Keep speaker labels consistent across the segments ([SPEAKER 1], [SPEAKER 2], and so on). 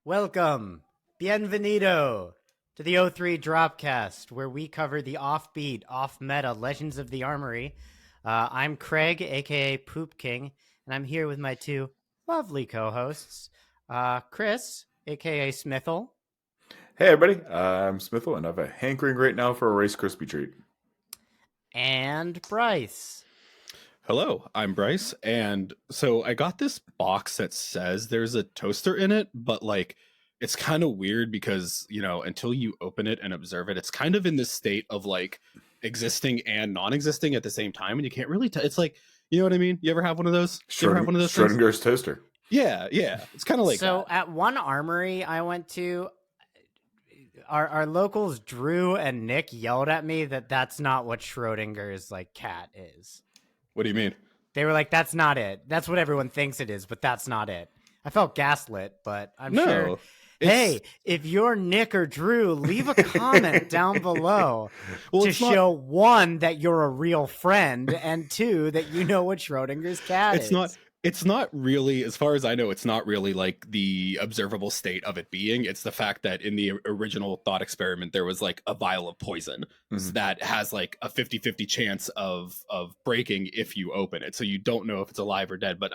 [SPEAKER 1] Welcome, bienvenido, to the O3 Dropcast, where we cover the offbeat, off-meta Legends of the Armory. I'm Craig, aka Poop King, and I'm here with my two lovely co-hosts, Chris, aka Smithle.
[SPEAKER 2] Hey everybody, I'm Smithle, and I have a hankering right now for a Rice Krispie treat.
[SPEAKER 1] And Brice.
[SPEAKER 3] Hello, I'm Brice, and so I got this box that says there's a toaster in it, but like it's kind of weird because, you know, until you open it and observe it, it's kind of in this state of like existing and non-existing at the same time, and you can't really tell. It's like, you know what I mean? You ever have one of those?
[SPEAKER 2] Schrodinger's toaster.
[SPEAKER 3] Yeah. It's kind of like
[SPEAKER 1] so
[SPEAKER 3] that.
[SPEAKER 1] At one armory I went to, our locals Drew and Nick yelled at me that that's not what Schrodinger's like cat is.
[SPEAKER 3] What do you mean?
[SPEAKER 1] They were like, that's not it. That's what everyone thinks it is, but that's not it. I felt gaslit, but I'm sure. Hey, if you're Nick or Drew, leave a comment down below to show one, that you're a real friend, and two, that you know what Schrodinger's cat is.
[SPEAKER 3] It's not really, as far as I know, it's not really like the observable state of it being. It's the fact that in the original thought experiment, there was like a vial of poison that has like a 50-50 chance of breaking if you open it. So you don't know if it's alive or dead. But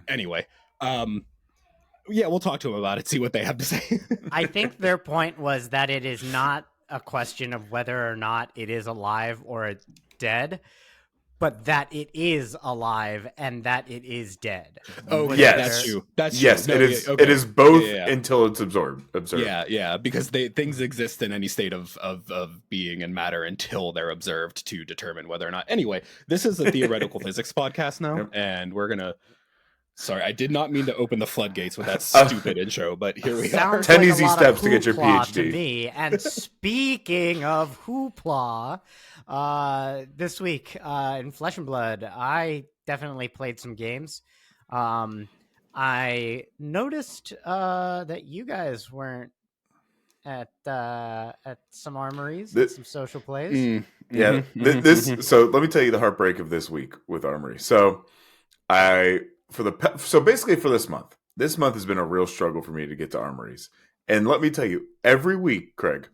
[SPEAKER 3] anyway, yeah, we'll talk to them about it, see what they have to say.
[SPEAKER 1] I think their point was that it is not a question of whether or not it is alive or dead, but that it is alive and that it is dead.
[SPEAKER 3] Oh, yeah, that's true.
[SPEAKER 2] Yes, no, it is. Okay. It is both until it's observed.
[SPEAKER 3] Yeah, because things exist in any state of being and matter until they're observed to determine whether or not. Anyway, this is a theoretical physics podcast now, and we're gonna. Sorry, I did not mean to open the floodgates with that stupid intro, but here we are.
[SPEAKER 2] 10 easy steps to get your PhD.
[SPEAKER 1] To me. And speaking of hoopla, this week in Flesh and Blood, I definitely played some games. I noticed that you guys weren't at some armories, some social plays.
[SPEAKER 2] So let me tell you the heartbreak of this week with Armory. So basically for this month has been a real struggle for me to get to armories. And let me tell you, every week, Craig,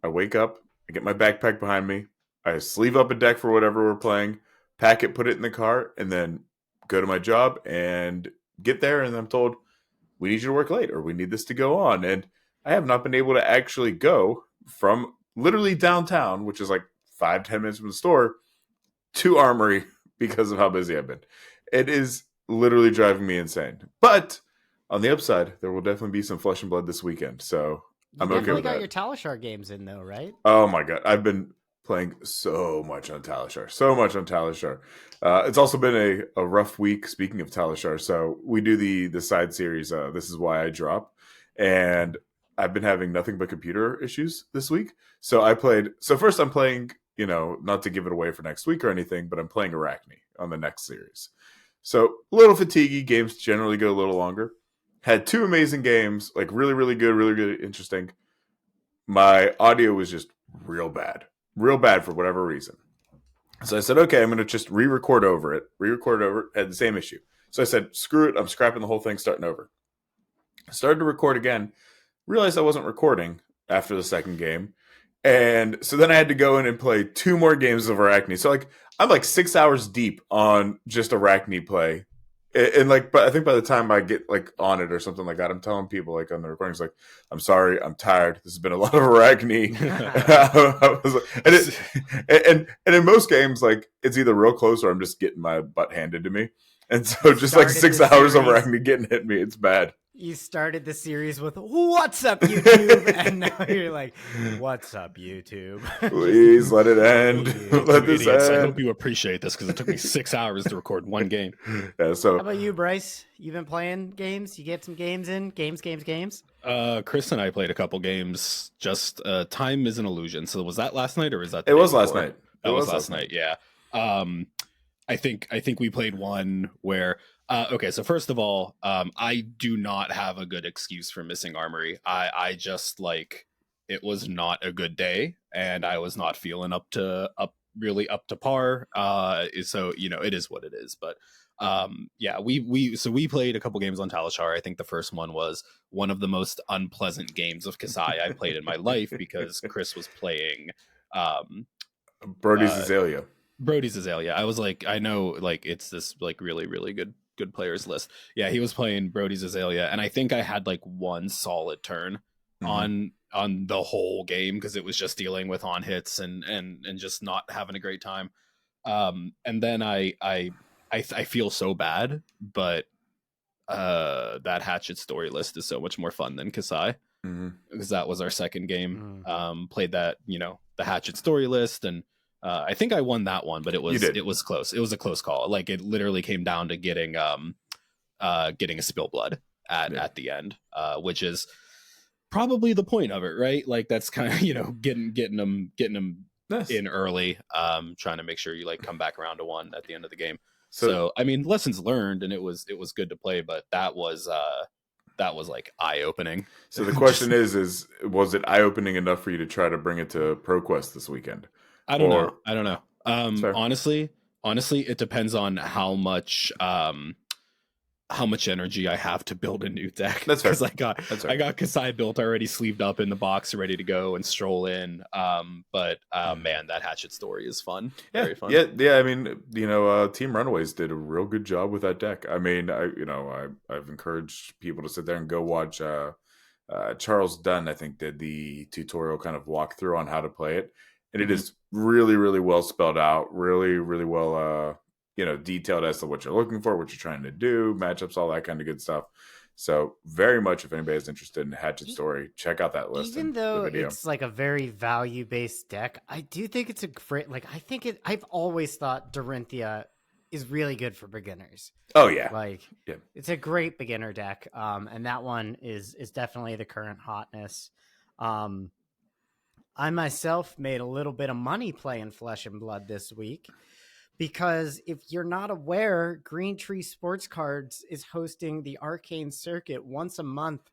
[SPEAKER 2] I wake up, I get my backpack behind me, I sleeve up a deck for whatever we're playing, pack it, put it in the car, and then go to my job and get there, and I'm told, we need you to work late, or we need this to go on. And I have not been able to actually go from literally downtown, which is like 5-10 minutes from the store, to Armory because of how busy I've been. It is literally driving me insane. But on the upside, there will definitely be some Flesh and Blood this weekend. So I'm okay with that.
[SPEAKER 1] You definitely got your Talishar games in though, right?
[SPEAKER 2] Oh my god, I've been playing so much on Talishar. It's also been a rough week, speaking of Talishar. So we do the side series, This Is Why I Drop. And I've been having nothing but computer issues this week. So first I'm playing, not to give it away for next week or anything, but I'm playing Arachne on the next series. So a little fatiguey. Games generally go a little longer. Had two amazing games, like really, really good, really, really interesting. My audio was just real bad for whatever reason. So I said, okay, I'm going to just re-record over it. Had the same issue. So I said, screw it. I'm scrapping the whole thing, starting over. I started to record again. Realized I wasn't recording after the second game. And so then I had to go in and play 2 more games of Arachne. So I'm like 6 hours deep on just Arachne play. And but I think by the time I get like on it or something like that, I'm telling people like on the recordings, like, I'm sorry, I'm tired. This has been a lot of Arachne. and in most games, like it's either real close or I'm just getting my butt handed to me. And so just like 6 hours of Arachne getting hit me, it's bad.
[SPEAKER 1] You started the series with "What's up, YouTube?" and now you're like, "What's up, YouTube?"
[SPEAKER 2] Please let it end. Let this end.
[SPEAKER 3] I hope you appreciate this because it took me 6 hours to record one game.
[SPEAKER 2] Yeah. So,
[SPEAKER 1] how about you, Brice? You've been playing games. You get some games in. Games.
[SPEAKER 3] Chris and I played a couple games. Just time is an illusion. So was that last night or was that?
[SPEAKER 2] It was last night.
[SPEAKER 3] That was last night. Yeah. I think we played one where. Okay, so first of all, I do not have a good excuse for missing Armory. I just it was not a good day, and I was not feeling up to really up to par. So it is what it is. But yeah, we played a couple games on Talishar. I think the first one was one of the most unpleasant games of Kasai I've played in my life because Chris was playing
[SPEAKER 2] Brody's Azalea.
[SPEAKER 3] Brody's Azalea. I was like, I know, like it's this like really really good players list. Yeah, he was playing Brody's Azalea, and I think I had like one solid turn on the whole game because it was just dealing with on hits and just not having a great time. And then I feel so bad, but that Hatchet story list is so much more fun than Kasai because that was our second game. Played that, the Hatchet story list, and I think I won that one, but it was close. It was a close call. Like it literally came down to getting a spill blood at the end, which is probably the point of it, right? Like that's kind of getting them nice. In early, trying to make sure you like come back around to one at the end of the game. So I mean, lessons learned, and it was good to play, but that was like eye opening.
[SPEAKER 2] So the question is was it eye opening enough for you to try to bring it to ProQuest this weekend?
[SPEAKER 3] I don't know. Honestly, it depends on how much energy I have to build a new deck.
[SPEAKER 2] That's fair.
[SPEAKER 3] Because I got Kasai built already, sleeved up in the box, ready to go and stroll in. But man, that Hatchet story is fun.
[SPEAKER 2] Yeah,
[SPEAKER 3] very fun.
[SPEAKER 2] Yeah. I mean, Team Runaways did a real good job with that deck. I mean, I've encouraged people to sit there and go watch. Charles Dunn, I think, did the tutorial kind of walkthrough on how to play it, and it is really, really well spelled out. Really, really well. Detailed as to what you're looking for, what you're trying to do, matchups, all that kind of good stuff. So very much, if anybody's interested in Hatchet story, check out that list.
[SPEAKER 1] Even though it's like a very value-based deck, I do think it's a great, I've always thought Dorinthia is really good for beginners.
[SPEAKER 2] Oh yeah.
[SPEAKER 1] It's a great beginner deck. And that one is definitely the current hotness. I myself made a little bit of money playing Flesh and Blood this week. Because if you're not aware, Green Tree Sports Cards is hosting the Arcane Circuit once a month.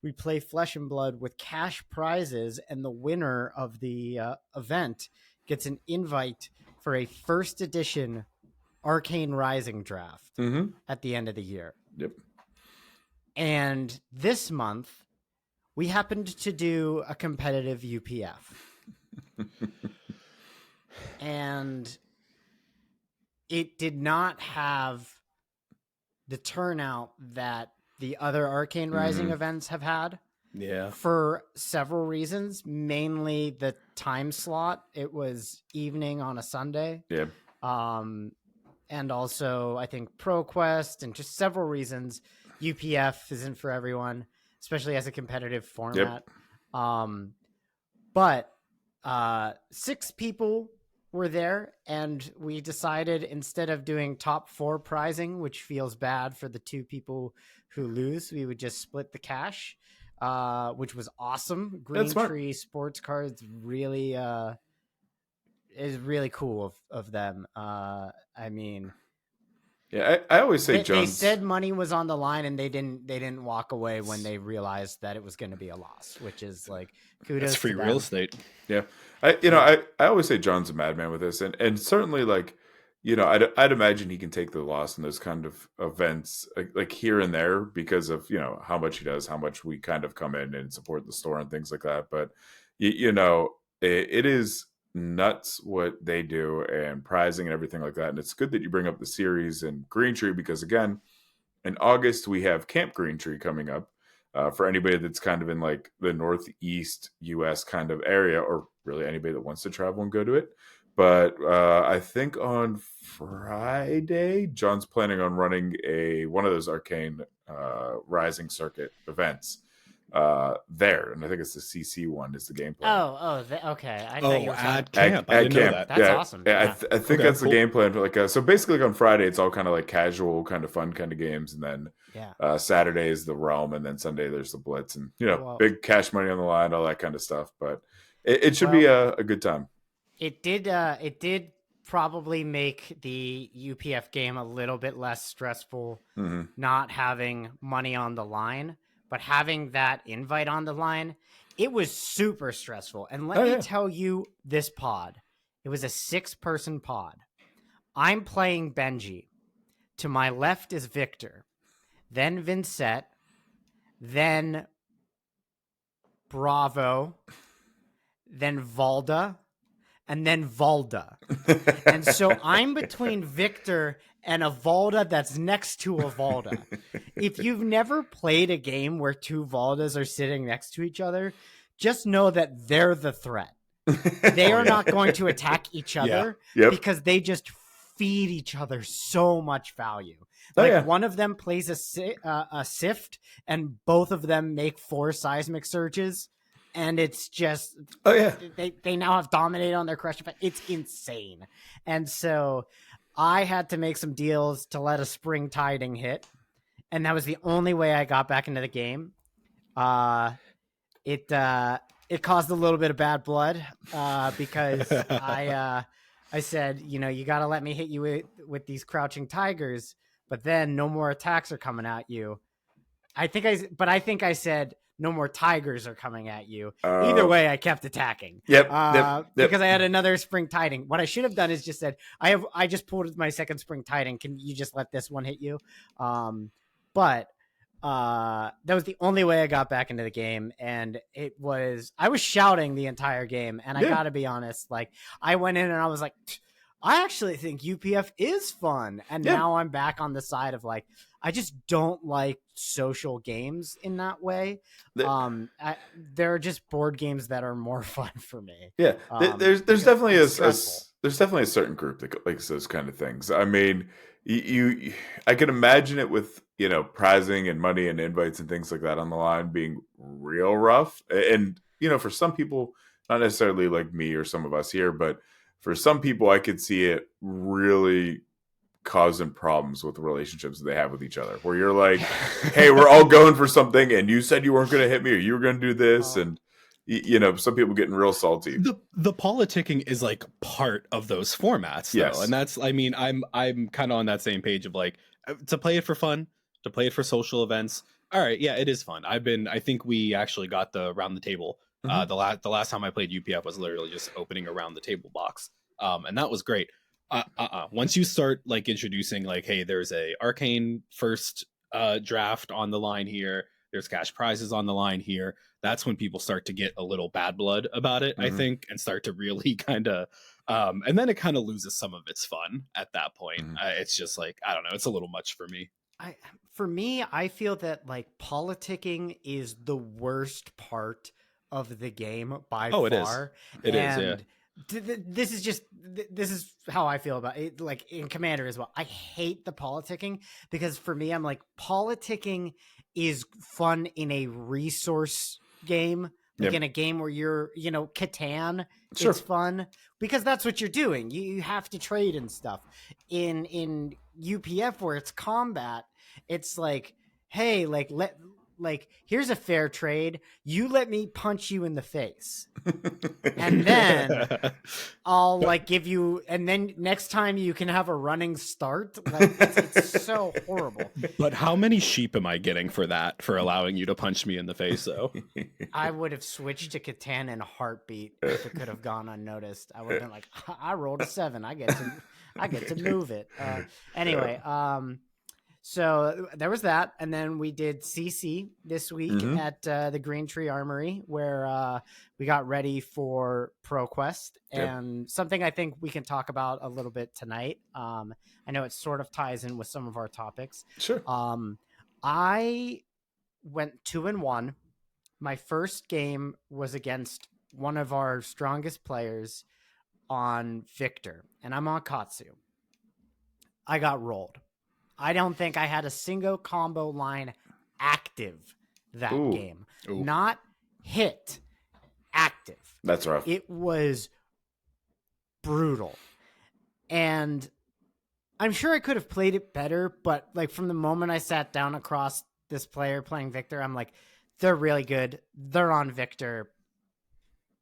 [SPEAKER 1] We play Flesh and Blood with cash prizes, and the winner of the event gets an invite for a first edition Arcane Rising draft at the end of the year.
[SPEAKER 2] Yep.
[SPEAKER 1] And this month, we happened to do a competitive UPF. And it did not have the turnout that the other Arcane Rising events have had.
[SPEAKER 3] Yeah.
[SPEAKER 1] For several reasons, mainly the time slot. It was evening on a Sunday.
[SPEAKER 2] Yeah.
[SPEAKER 1] And also, I think ProQuest and just several reasons. UPF isn't for everyone, especially as a competitive format. Yep. But 6 people were there, and we decided instead of doing top 4 prizing, which feels bad for the 2 people who lose, we would just split the cash, which was awesome. Green Tree Sports Cards really is really cool of them. I mean,
[SPEAKER 2] yeah, I always say
[SPEAKER 1] they said money was on the line, and they didn't walk away when they realized that it was going to be a loss, which is like kudos.
[SPEAKER 3] That's free real estate.
[SPEAKER 2] Yeah. I always say John's a madman with this, and certainly I'd imagine he can take the loss in those kind of events like here and there because of how much he does, how much we kind of come in and support the store and things like that. But it is nuts what they do and prizing and everything like that. And it's good that you bring up the series and Green Tree because again, in August we have Camp Green Tree coming up. For anybody that's kind of in like the Northeast US kind of area, or really anybody that wants to travel and go to it. But I think on Friday, John's planning on running one of those Arcane Rising Circuit events there, and I think it's the CC one is the game plan.
[SPEAKER 1] Okay.
[SPEAKER 3] At camp. I didn't know that.
[SPEAKER 1] That's awesome.
[SPEAKER 2] Yeah, I think that's the game plan. So basically, on Friday, it's all kind of like casual, kind of fun kind of games, and then Saturday is the Realm, and then Sunday there's the Blitz, and big cash money on the line, all that kind of stuff. But it should be a good time.
[SPEAKER 1] It did probably make the UPF game a little bit less stressful, not having money on the line. But having that invite on the line, it was super stressful. And let me tell you this pod, It was a 6-person pod. I'm playing Benji. To my left is Victor, then Vincent, then Bravo, then Valda, and then Valda. And so I'm between Victor and a Valda that's next to a Valda. If you've never played a game where 2 Valdas are sitting next to each other, just know that they're the threat. They are not going to attack each other because they just feed each other so much value. Like one of them plays a sift, and both of them make 4 seismic surges, and it's just they now have dominated on their crush effect. It's insane. And so I had to make some deals to let a spring tiding hit, and that was the only way I got back into the game. It caused a little bit of bad blood because I said, you got to let me hit you with these crouching tigers, but then no more attacks are coming at you. I think I said no more tigers are coming at you. Either way, I kept attacking. Because I had another spring tiding. What I should have done is just said, I just pulled my second spring tiding. Can you just let this one hit you? But that was the only way I got back into the game, and I was shouting the entire game, and I gotta be honest, like I went in and I was like, I actually think UPF is fun, and now I'm back on the side of like, I just don't like social games in that way. There are just board games that are more fun for me.
[SPEAKER 2] There's definitely there's definitely a certain group that likes those kind of things. I mean, I can imagine it with prizing and money and invites and things like that on the line being real rough. And for some people, not necessarily like me or some of us here, but for some people, I could see it really causing problems with the relationships that they have with each other, where you're like, hey, we're all going for something, and you said you weren't going to hit me, or you were going to do this, and some people getting real salty.
[SPEAKER 3] The politicking is like part of those formats, though, and that's, I mean, I'm kind of on that same page of like, to play it for fun, to play it for social events. All right, yeah, it is fun. I think we actually got the round the table. The last time I played UPF was literally just opening a round the table box, and that was great. Once you start like introducing like, hey, there's a arcane first draft on the line here, there's cash prizes on the line here, that's when people start to get a little bad blood about it, I think, and start to really kind of and then it kind of loses some of its fun at that point. It's just like, I don't know, it's a little much for me.
[SPEAKER 1] I feel that like politicking is the worst part of the game by far.
[SPEAKER 3] It is.
[SPEAKER 1] This is how I feel about it. Like in Commander as well, I hate the politicking, because for me, I'm like, politicking is fun in a resource game, like in a game where you're, Catan. Sure. It's fun because that's what you're doing. You have to trade and stuff. In UPF, where it's combat, it's like, hey, here's a fair trade. You let me punch you in the face. And then I'll give you, and then next time you can have a running start. Like it's so horrible.
[SPEAKER 3] But how many sheep am I getting for that, for allowing you to punch me in the face though?
[SPEAKER 1] I would have switched to Catan in a heartbeat if it could have gone unnoticed. I would have been like, I rolled a 7. I get to move it. Anyway, so there was that, and then we did CC this week at the Green Tree Armory, where we got ready for ProQuest, and something I think we can talk about a little bit tonight. I know it sort of ties in with some of our topics.
[SPEAKER 2] Sure.
[SPEAKER 1] I went 2-1. My first game was against one of our strongest players on Victor, and I'm on Katsu. I got rolled. I don't think I had a single combo line active that game. Not hit, active.
[SPEAKER 2] That's rough.
[SPEAKER 1] It was brutal. And I'm sure I could have played it better, but like from the moment I sat down across this player playing Victor, I'm like, they're really good. They're on Victor.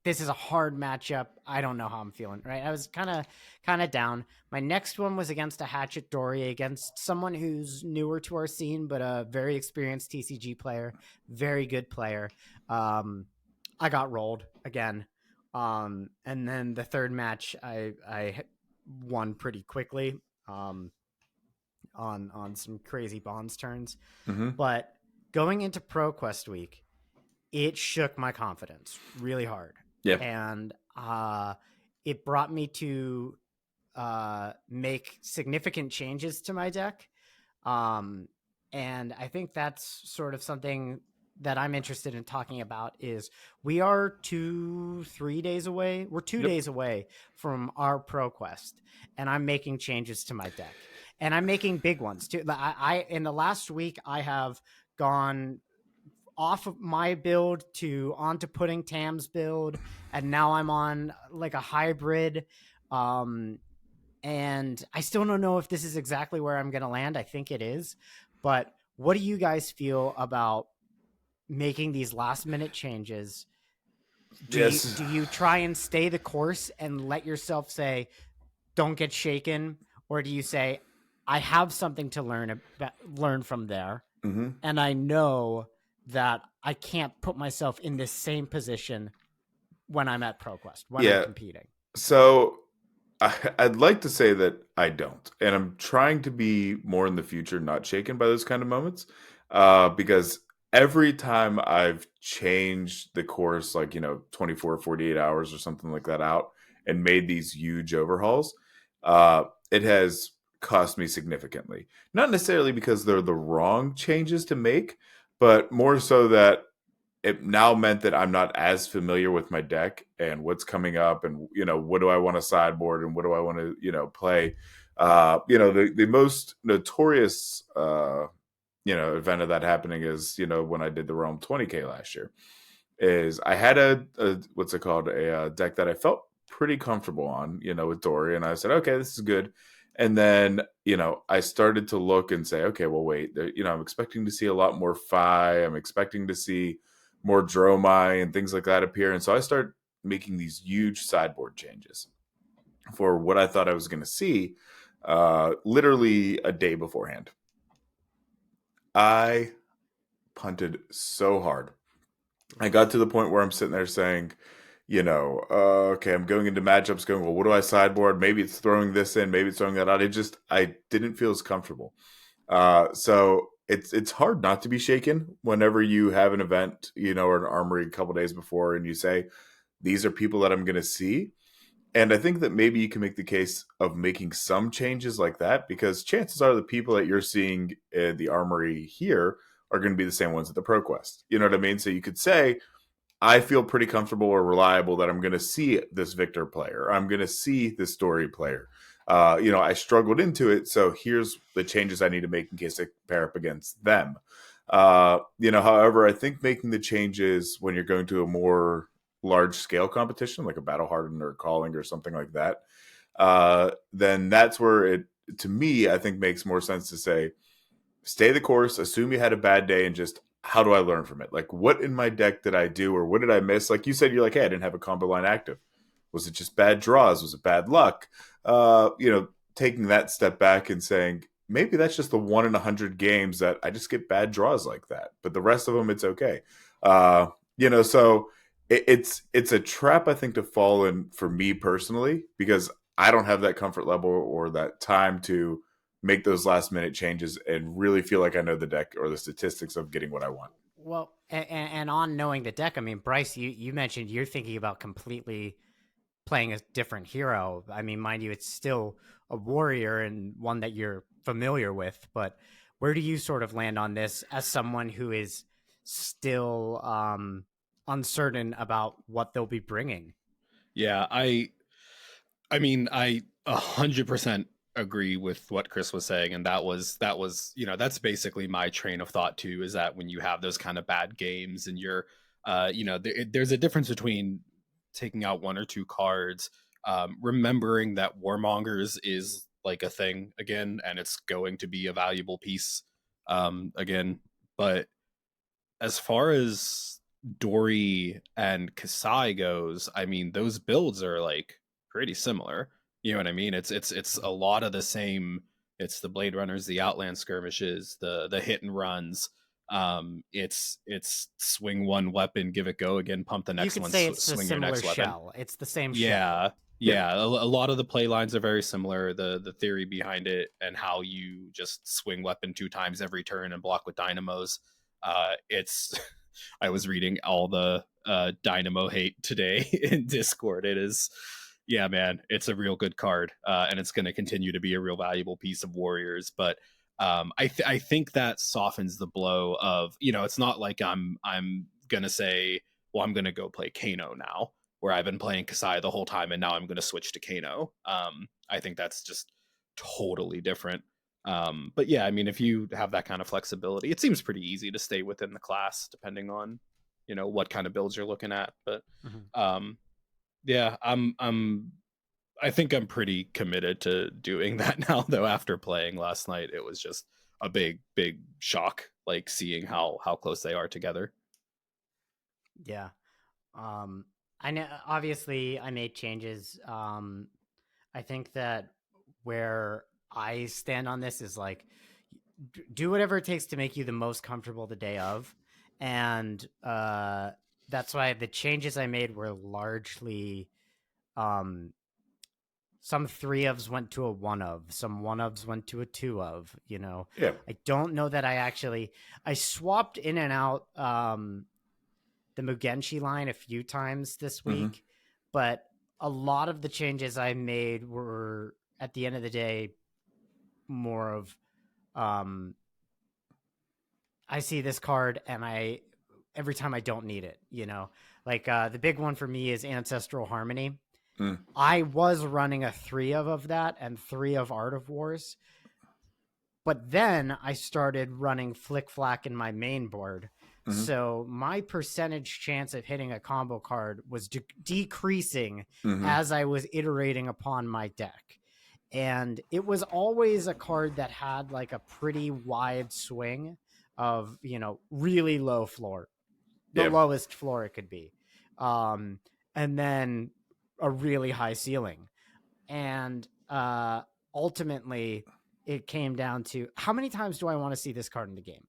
[SPEAKER 1] This is a hard matchup. I don't know how I'm feeling, right? I was kind of down. My next one was against a Hatchet Dory, against someone who's newer to our scene, but a very experienced TCG player, very good player. I got rolled again. And then the third match I won pretty quickly on some crazy bonds turns.
[SPEAKER 2] Mm-hmm.
[SPEAKER 1] But going into ProQuest week, it shook my confidence really hard.
[SPEAKER 2] Yeah.
[SPEAKER 1] And it brought me to make significant changes to my deck. And I think that's sort of something that I'm interested in talking about is we are 2-3 days away. We're 2 days away from our ProQuest, and I'm making changes to my deck, and I'm making big ones too. I in the last week, I have gone off of my build to onto putting Tam's build, and now I'm on like a hybrid. And I still don't know if this is exactly where I'm going to land. I think it is. But what do you guys feel about making these last minute changes? Do you try and stay the course and let yourself say, don't get shaken? Or do you say, I have something to learn from there.
[SPEAKER 2] Mm-hmm.
[SPEAKER 1] And I know that I can't put myself in this same position when I'm at ProQuest, when I'm competing.
[SPEAKER 2] So I'd like to say that I don't. And I'm trying to be more in the future, not shaken by those kind of moments. Because every time I've changed the course, like, 24, 48 hours or something like that out and made these huge overhauls, it has cost me significantly. Not necessarily because they're the wrong changes to make, but more so that it now meant that I'm not as familiar with my deck and what's coming up and, what do I want to sideboard and what do I want to, play. The most notorious, event of that happening is, when I did the Realm 20K last year, is I had a what's it called? A deck that I felt pretty comfortable on, with Dory. And I said, okay, this is good. And then, I started to look and say, okay, well, wait, I'm expecting to see a lot more Phi. I'm expecting to see more Dromai and things like that appear. And so I started making these huge sideboard changes for what I thought I was going to see literally a day beforehand. I punted so hard. I got to the point where I'm sitting there saying, okay, I'm going into matchups going, well, what do I sideboard? Maybe it's throwing this in, maybe it's throwing that out. I didn't feel as comfortable. So it's hard not to be shaken whenever you have an event, or an armory a couple days before, and you say, these are people that I'm going to see. And I think that maybe you can make the case of making some changes like that, because chances are the people that you're seeing in the armory here are going to be the same ones at the ProQuest. You know what I mean? So you could say, I feel pretty comfortable or reliable that I'm going to see this Victor player. I'm going to see this Story player. I struggled into it, so here's the changes I need to make in case I pair up against them. However, I think making the changes when you're going to a more large-scale competition, like a Battle Hardened or Calling or something like that, then that's where it, to me, I think makes more sense to say, stay the course, assume you had a bad day, and just, how do I learn from it? Like, what in my deck did I do, or what did I miss? Like you said, you're like, hey, I didn't have a combo line active. Was it just bad draws? Was it bad luck? Taking that step back and saying, maybe that's just the 1 in 100 games that I just get bad draws like that. But the rest of them, it's okay. So it's a trap, I think, to fall in for me personally, because I don't have that comfort level or that time to make those last minute changes and really feel like I know the deck or the statistics of getting what I want.
[SPEAKER 1] Well, and on knowing the deck, I mean, Brice, you mentioned you're thinking about completely playing a different hero. I mean, mind you, it's still a warrior and one that you're familiar with, but where do you sort of land on this as someone who is still uncertain about what they'll be bringing?
[SPEAKER 3] Yeah, I mean, I 100% agree with what Chris was saying, and that was that's basically my train of thought too, is that when you have those kind of bad games and you're there's a difference between taking out 1 or 2 cards, remembering that Warmongers is like a thing again, and it's going to be a valuable piece again. But as far as Dory and Kasai goes, I mean, those builds are like pretty similar. You know what I mean? It's a lot of the same. It's the Blade Runners, the Outland skirmishes, the hit and runs. It's swing one weapon, give it go again, pump the next
[SPEAKER 1] you could
[SPEAKER 3] one,
[SPEAKER 1] say it's a
[SPEAKER 3] swing your
[SPEAKER 1] similar
[SPEAKER 3] next weapon.
[SPEAKER 1] shell. It's the same
[SPEAKER 3] Yeah.
[SPEAKER 1] shell.
[SPEAKER 3] Yeah, a lot of the play lines are very similar. The theory behind it and how you just swing weapon 2 times every turn and block with dynamos. It's I was reading all the dynamo hate today in Discord. It is, yeah, man, it's a real good card, and it's going to continue to be a real valuable piece of warriors. But I think that softens the blow of, it's not like I'm gonna say, well, I'm gonna go play Kano now, where I've been playing Kasai the whole time and now I'm going to switch to Kano. I think that's just totally different. But yeah, I mean, if you have that kind of flexibility, it seems pretty easy to stay within the class depending on, what kind of builds you're looking at. But yeah, I think I'm pretty committed to doing that now, though. After playing last night, it was just a big shock, like seeing how close they are together.
[SPEAKER 1] Yeah. I know, obviously I made changes. I think that where I stand on this is like, do whatever it takes to make you the most comfortable the day of. And that's why the changes I made were largely, some 3-ofs went to a 1-of, some 1-ofs went to a 2-of,
[SPEAKER 2] Yeah.
[SPEAKER 1] I don't know that I swapped in and out, the Mugenshi line a few times this week, but a lot of the changes I made were, at the end of the day, more of, I see this card and every time I don't need it, like the big one for me is Ancestral Harmony. I was running a 3-of that and 3 of Art of Wars, but then I started running Flick Flack in my main board. So my percentage chance of hitting a combo card was decreasing as I was iterating upon my deck. And it was always a card that had like a pretty wide swing of, really low floor, the lowest floor it could be. And then a really high ceiling. And ultimately it came down to, how many times do I want to see this card in the game?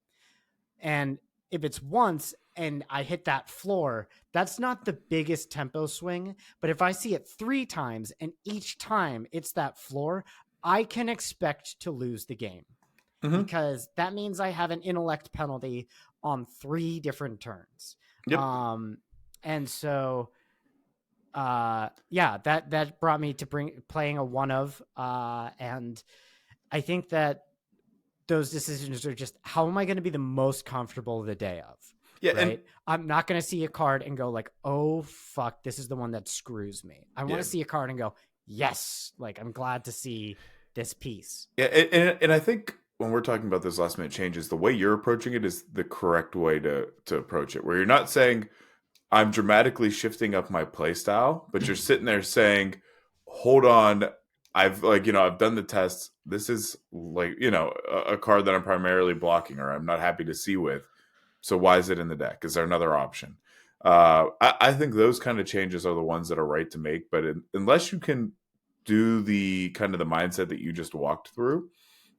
[SPEAKER 1] And if it's once and I hit that floor, that's not the biggest tempo swing. But if I see it 3 times and each time it's that floor, I can expect to lose the game because that means I have an intellect penalty on 3 different turns.
[SPEAKER 2] Yep.
[SPEAKER 1] And so, yeah, that brought me to playing a 1-of, and I think that those decisions are just, how am I going to be the most comfortable the day of?
[SPEAKER 2] Yeah,
[SPEAKER 1] right.
[SPEAKER 2] And
[SPEAKER 1] I'm not going to see a card and go like, oh fuck, this is the one that screws me. I want to see a card and go, yes, like I'm glad to see this piece.
[SPEAKER 2] Yeah, and I think when we're talking about those last minute changes, the way you're approaching it is the correct way to approach it, where you're not saying I'm dramatically shifting up my play style, but you're sitting there saying, hold on, I've done the tests. This is like, a card that I'm primarily blocking or I'm not happy to see with. So why is it in the deck? Is there another option? I think those kind of changes are the ones that are right to make, but unless you can do the kind of the mindset that you just walked through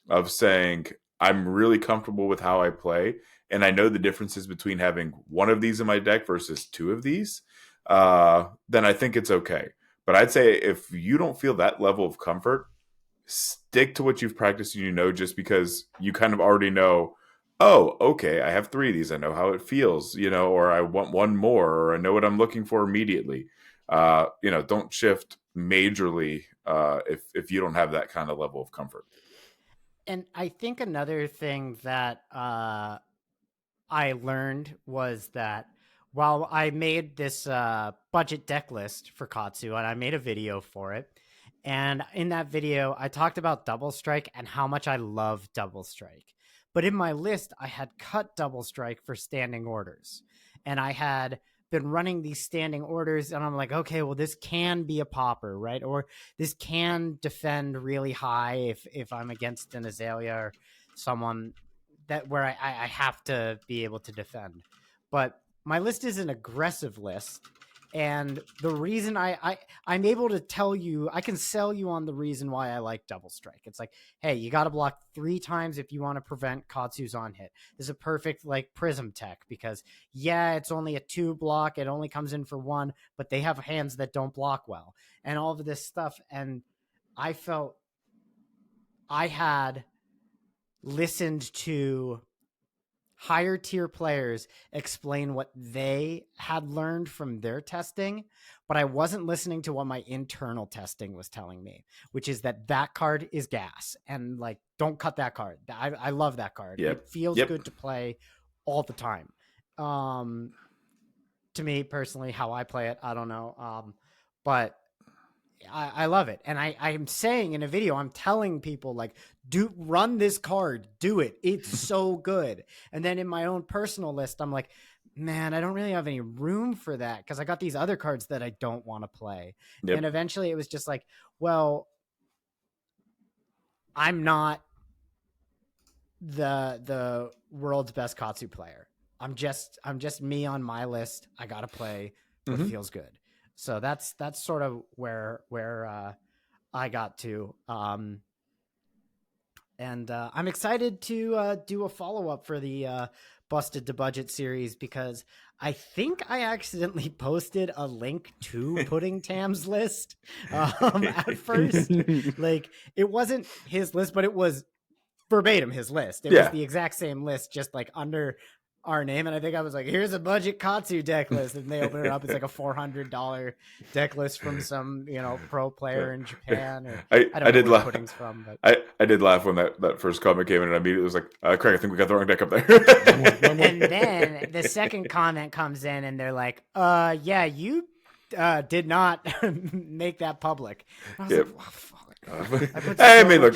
[SPEAKER 2] of saying, I'm really comfortable with how I play, and I know the differences between having 1 of these in my deck versus 2 of these, then I think it's okay. But I'd say if you don't feel that level of comfort, stick to what you've practiced and just because you kind of already know, oh, okay, I have 3 of these. I know how it feels, or I want 1 more, or I know what I'm looking for immediately. Don't shift majorly if you don't have that kind of level of comfort.
[SPEAKER 1] And I think another thing that I learned was that while I made this budget deck list for Katsu and I made a video for it, and in that video I talked about Double Strike and how much I love Double Strike. But in my list, I had cut Double Strike for standing orders, and I had been running these standing orders, and I'm like, okay, well, this can be a popper, right? Or this can defend really high if I'm against an Azalea or someone that where I have to be able to defend. But my list is an aggressive list, And the reason I'm able to tell you, I can sell you on the reason why I like Double Strike. It's like, hey, you got to block 3 times if you want to prevent Katsu's on hit. This is a perfect like Prism tech because yeah, it's only a 2 block. It only comes in for 1, but they have hands that don't block well and all of this stuff. And I felt I had listened to higher tier players explain what they had learned from their testing, but I wasn't listening to what my internal testing was telling me, which is that card is gas and like, don't cut that card. I love that card.
[SPEAKER 2] Yep.
[SPEAKER 1] It feels good to play all the time. To me personally, how I play it, I don't know. But I love it. And I'm saying in a video, I'm telling people like, run this card, do it. It's so good. And then in my own personal list, I'm like, man, I don't really have any room for that because I got these other cards that I don't want to play. Yep. And eventually it was just like, well, I'm not the world's best Katsu player. I'm just me on my list. I got to play what feels good. So that's sort of where I got to. And I'm excited to do a follow-up for the Busted to Budget series because I think I accidentally posted a link to Pudding Tam's list at first. Like, it wasn't his list, but it was verbatim his list. It was the exact same list, just like under our name. And I think I was like, here's a budget Katsu deck list. And they open it up. It's like a $400 deck list from some, pro player in Japan. Or, I don't know where Pudding's from. But
[SPEAKER 2] I did laugh when that first comment came in and I immediately was like, Craig, I think we got the wrong deck up there.
[SPEAKER 1] And then the second comment comes in and they're like, yeah, you did not make that public. I was like, oh, fuck.
[SPEAKER 2] I mean, look,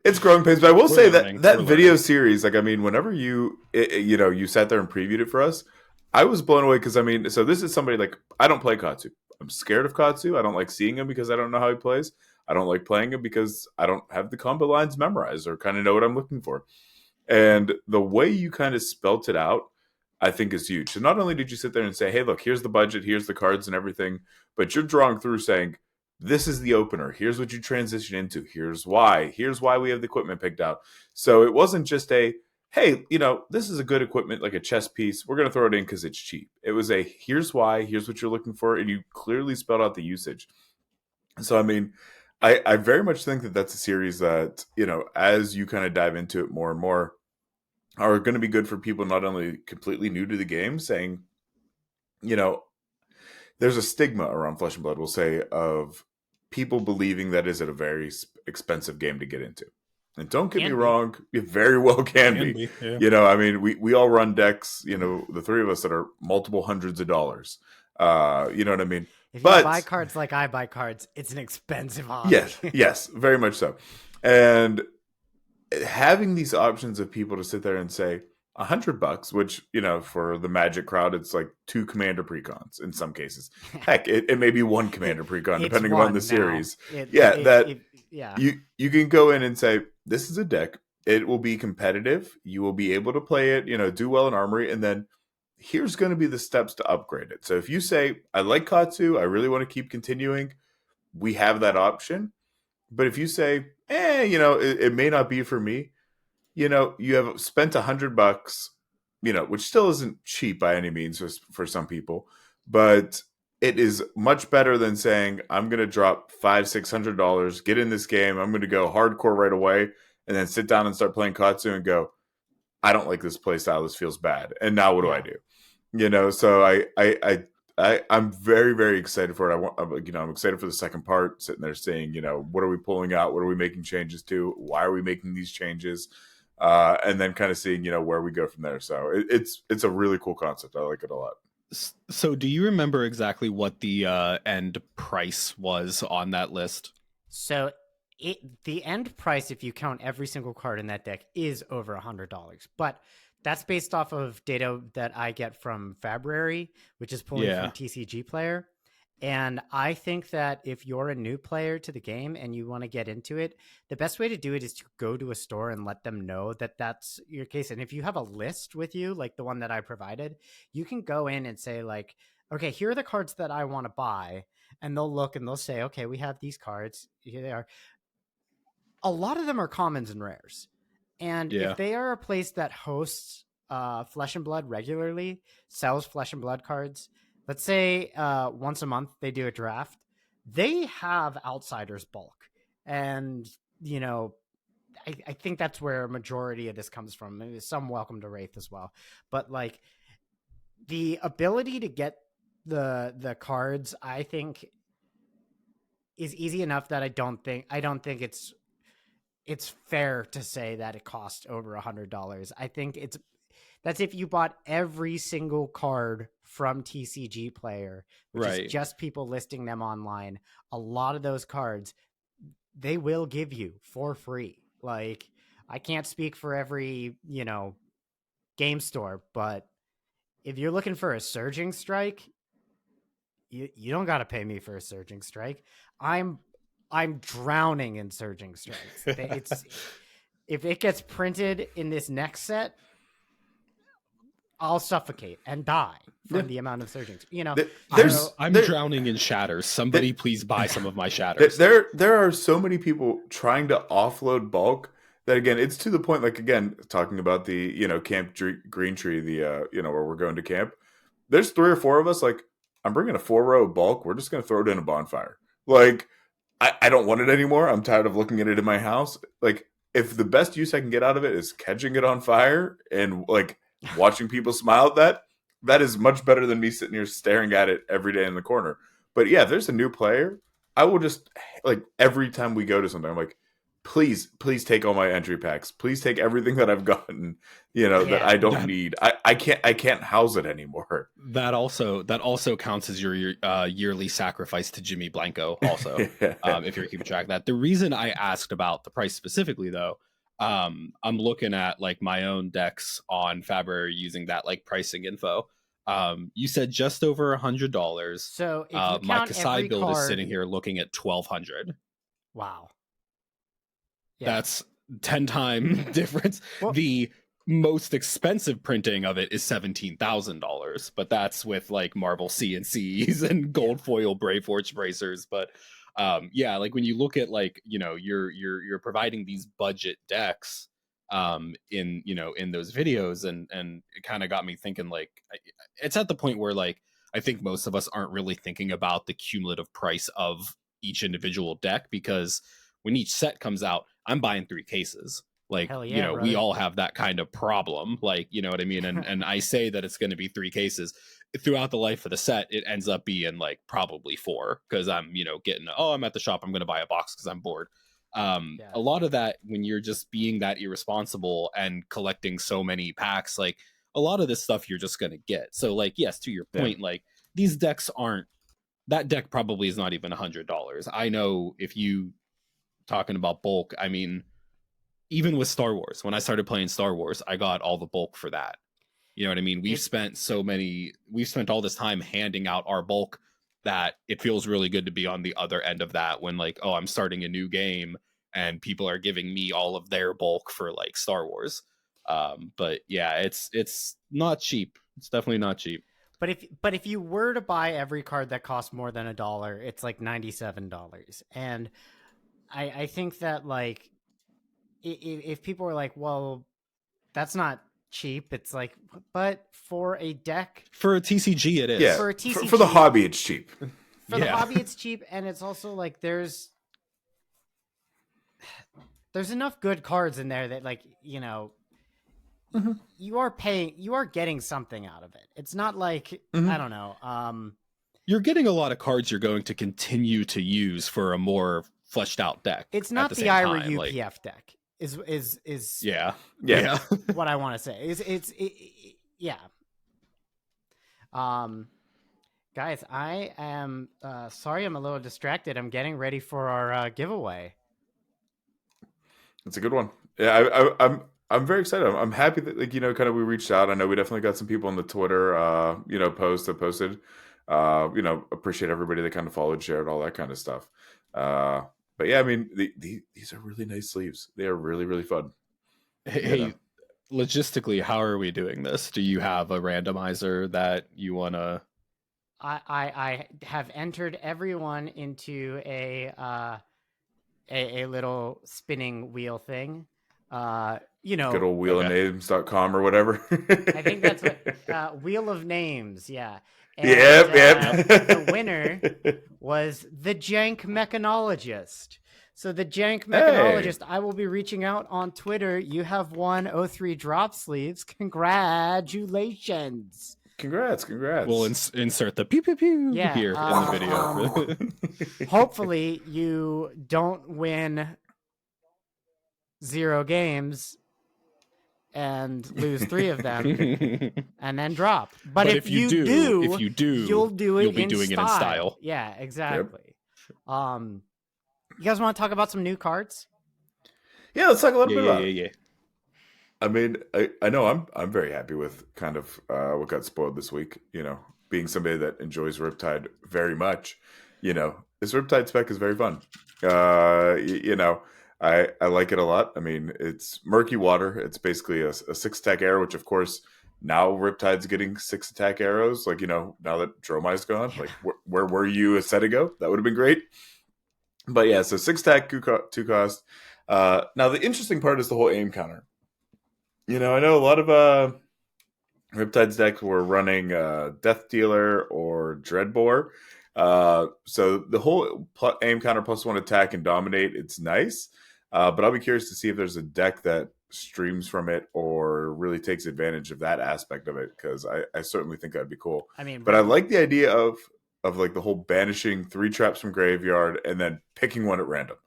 [SPEAKER 2] it's growing pains, but I will say that video series, like, I mean, whenever you sat there and previewed it for us, I was blown away because, I mean, so this is somebody like, I don't play Katsu. I'm scared of Katsu. I don't like seeing him because I don't know how he plays. I don't like playing him because I don't have the combo lines memorized or kind of know what I'm looking for. And the way you kind of spelt it out, I think is huge. So not only did you sit there and say, hey, look, here's the budget, here's the cards and everything, but you're drawing through saying, this is the opener. Here's what you transition into. Here's why we have the equipment picked out. So it wasn't just a, hey, this is a good equipment, like a chess piece. We're going to throw it in because it's cheap. It was a, here's why, here's what you're looking for. And you clearly spelled out the usage. So, I mean, I very much think that that's a series that, as you kind of dive into it more and more, are going to be good for people not only completely new to the game, saying, there's a stigma around Flesh and Blood, we'll say, of people believing that is a very expensive game to get into. And don't get me wrong, it very well can be. Yeah. I mean, we all run decks, the three of us that are multiple hundreds of dollars. You know what I mean?
[SPEAKER 1] If you buy cards like I buy cards, it's an expensive hobby.
[SPEAKER 2] Yes, very much so. And having these options of people to sit there and say, $100, which, for the Magic crowd, it's like 2 commander precons in some cases. Heck, it may be 1 commander precon, depending upon the series. You can go in and say, this is a deck. It will be competitive. You will be able to play it, do well in Armory. And then here's going to be the steps to upgrade it. So if you say, I like Katsu, I really want to keep continuing, we have that option. But if you say, it may not be for me, you have spent $100, which still isn't cheap by any means for some people, but it is much better than saying, I'm going to drop $500-$600, get in this game, I'm going to go hardcore right away, and then sit down and start playing Katsu and go, I don't like this play style, this feels bad, and now what do I do? So I'm very, very excited for it. I'm excited for the second part, sitting there saying, what are we pulling out? What are we making changes to? Why are we making these changes? And then kind of seeing, where we go from there. So it's a really cool concept. I like it a lot.
[SPEAKER 3] So do you remember exactly what the end price was on that list?
[SPEAKER 1] So the end price, if you count every single card in that deck, is over $100. But that's based off of data that I get from February, which is pulling from TCG Player. And I think that if you're a new player to the game and you want to get into it, the best way to do it is to go to a store and let them know that that's your case. And if you have a list with you, like the one that I provided, you can go in and say like, okay, here are the cards that I want to buy. And they'll look and they'll say, okay, we have these cards. Here they are. A lot of them are commons and rares. And if they are a place that hosts Flesh and Blood regularly, sells Flesh and Blood cards, let's say once a month they do a draft, they have Outsiders bulk. And, you know, I think that's where a majority of this comes from. Maybe some Welcome to Wraith as well. But like the ability to get the cards, I think, is easy enough that I don't think it's fair to say that it cost over $100. I think that's if you bought every single card from TCG Player, which is just people listing them online. A lot of those cards they will give you for free. Like, I can't speak for every, game store, but if you're looking for a Surging Strike, you don't got to pay me for a Surging Strike. I'm drowning in Surging Strikes. If it gets printed in this next set, I'll suffocate and die from the amount of Surging.
[SPEAKER 3] I'm drowning in Shatters. Somebody please buy some of my Shatters.
[SPEAKER 2] There are so many people trying to offload bulk that, again, it's to the point, like, again, talking about the, Camp Green Tree, the, where we're going to camp. There's 3 or 4 of us, like, I'm bringing a 4-row bulk. We're just going to throw it in a bonfire. Like, I don't want it anymore. I'm tired of looking at it in my house. Like, if the best use I can get out of it is catching it on fire and, like, watching people smile at that is much better than me sitting here staring at it every day in the corner. But yeah, if there's a new player, I will just, like, every time we go to something, I'm like, please take all my entry packs. Please take everything that I've gotten, that I don't need. I can't house it anymore.
[SPEAKER 3] That also counts as your yearly sacrifice to Jimmy Blanco also, if you're keeping track of that. The reason I asked about the price specifically, though, I'm looking at, like, my own decks on Faber using that, like, pricing info. You said just over $100.
[SPEAKER 1] So if you
[SPEAKER 3] my Kasai build
[SPEAKER 1] card...
[SPEAKER 3] is sitting here looking at $1,200.
[SPEAKER 1] Wow.
[SPEAKER 3] Yeah. That's 10 time difference. Well, the most expensive printing of it is $17,000, but that's with, like, Marble CNCs and gold foil Braveforge bracers. But like, when you look at, like, you're providing these budget decks in those videos, and it kind of got me thinking, like, it's at the point where, like, I think most of us aren't really thinking about the cumulative price of each individual deck, because when each set comes out, I'm buying 3 cases. Like,
[SPEAKER 1] brother.
[SPEAKER 3] We all have that kind of problem. Like, you know what I mean? And I say that it's going to be 3 cases. Throughout the life of the set, it ends up being, like, probably 4, because I'm, I'm at the shop, I'm going to buy a box because I'm bored. A lot of that, when you're just being that irresponsible and collecting so many packs, like, a lot of this stuff you're just going to get. So, like, yes, to your point, like, these decks that deck probably is not even $100. I know if you talking about bulk, I mean, even with Star Wars, when I started playing Star Wars, I got all the bulk for that. You know what I mean? We've spent all this time handing out our bulk that it feels really good to be on the other end of that, when, like, oh, I'm starting a new game and people are giving me all of their bulk for, like, Star Wars. But yeah, it's not cheap. It's definitely not cheap.
[SPEAKER 1] But if you were to buy every card that costs more than $1, it's like $97. And I think that, like, if people are like, well, that's not cheap, it's like, but for a deck,
[SPEAKER 3] for a TCG, it is.
[SPEAKER 2] Yeah,
[SPEAKER 1] for a TCG,
[SPEAKER 2] for the hobby, it's cheap.
[SPEAKER 1] For the hobby, it's cheap, and it's also, like, there's enough good cards in there that, like, you are getting something out of it. It's not like, I don't know.
[SPEAKER 3] You're getting a lot of cards you're going to continue to use for a more fleshed out deck.
[SPEAKER 1] It's not the Ira UPF deck. Is what I want to say. Guys, I am sorry, I'm a little distracted. I'm getting ready for our giveaway.
[SPEAKER 2] It's a good one. Yeah, I'm very excited. I'm happy that, like, kind of we reached out. I know we definitely got some people on the Twitter post that posted. Appreciate everybody that kind of followed, shared, all that kind of stuff. But yeah, I mean, these are really nice sleeves. They are really, really fun.
[SPEAKER 3] Hey, logistically, how are we doing this? Do you have a randomizer that you want to
[SPEAKER 1] I have entered everyone into a little spinning wheel thing.
[SPEAKER 2] Good old wheelofnames.com or whatever.
[SPEAKER 1] I think that's what Wheel of Names, yeah. And,
[SPEAKER 2] Yep.
[SPEAKER 1] The winner was the Jank Mechanologist. So the Jank Mechanologist, I will be reaching out on Twitter. You have won O3 drop sleeves. Congratulations.
[SPEAKER 2] Congrats.
[SPEAKER 3] We'll insert the pew pew pew here in the
[SPEAKER 1] video. Hopefully you don't win 0 games and lose 3 of them and then drop. But if you do, you'll do it. You'll be doing it in style. Yeah, exactly. Yep. You guys want to talk about some new cards?
[SPEAKER 2] Yeah, let's talk a little bit about it. I mean, I know I'm very happy with kind of what got spoiled this week. You know, being somebody that enjoys Riptide very much, you know, this Riptide spec is very fun. You know, I like it a lot. I mean, it's murky water. It's basically a 6-attack arrow, which of course now Riptide's getting 6-attack arrows. Like, you know, now that Dromai's gone, like where were you a set ago? That would have been great. But yeah, so 6-attack, 2 cost. Now the interesting part is the whole aim counter. You know, I know a lot of Riptide's decks were running Death Dealer or Dreadbore. So the whole aim counter +1 attack and dominate, it's nice. But I'll be curious to see if there's a deck that streams from it or really takes advantage of that aspect of it, because I certainly think that'd be cool.
[SPEAKER 1] I mean,
[SPEAKER 2] but I like the idea of like the whole banishing 3 traps from graveyard and then picking one at random.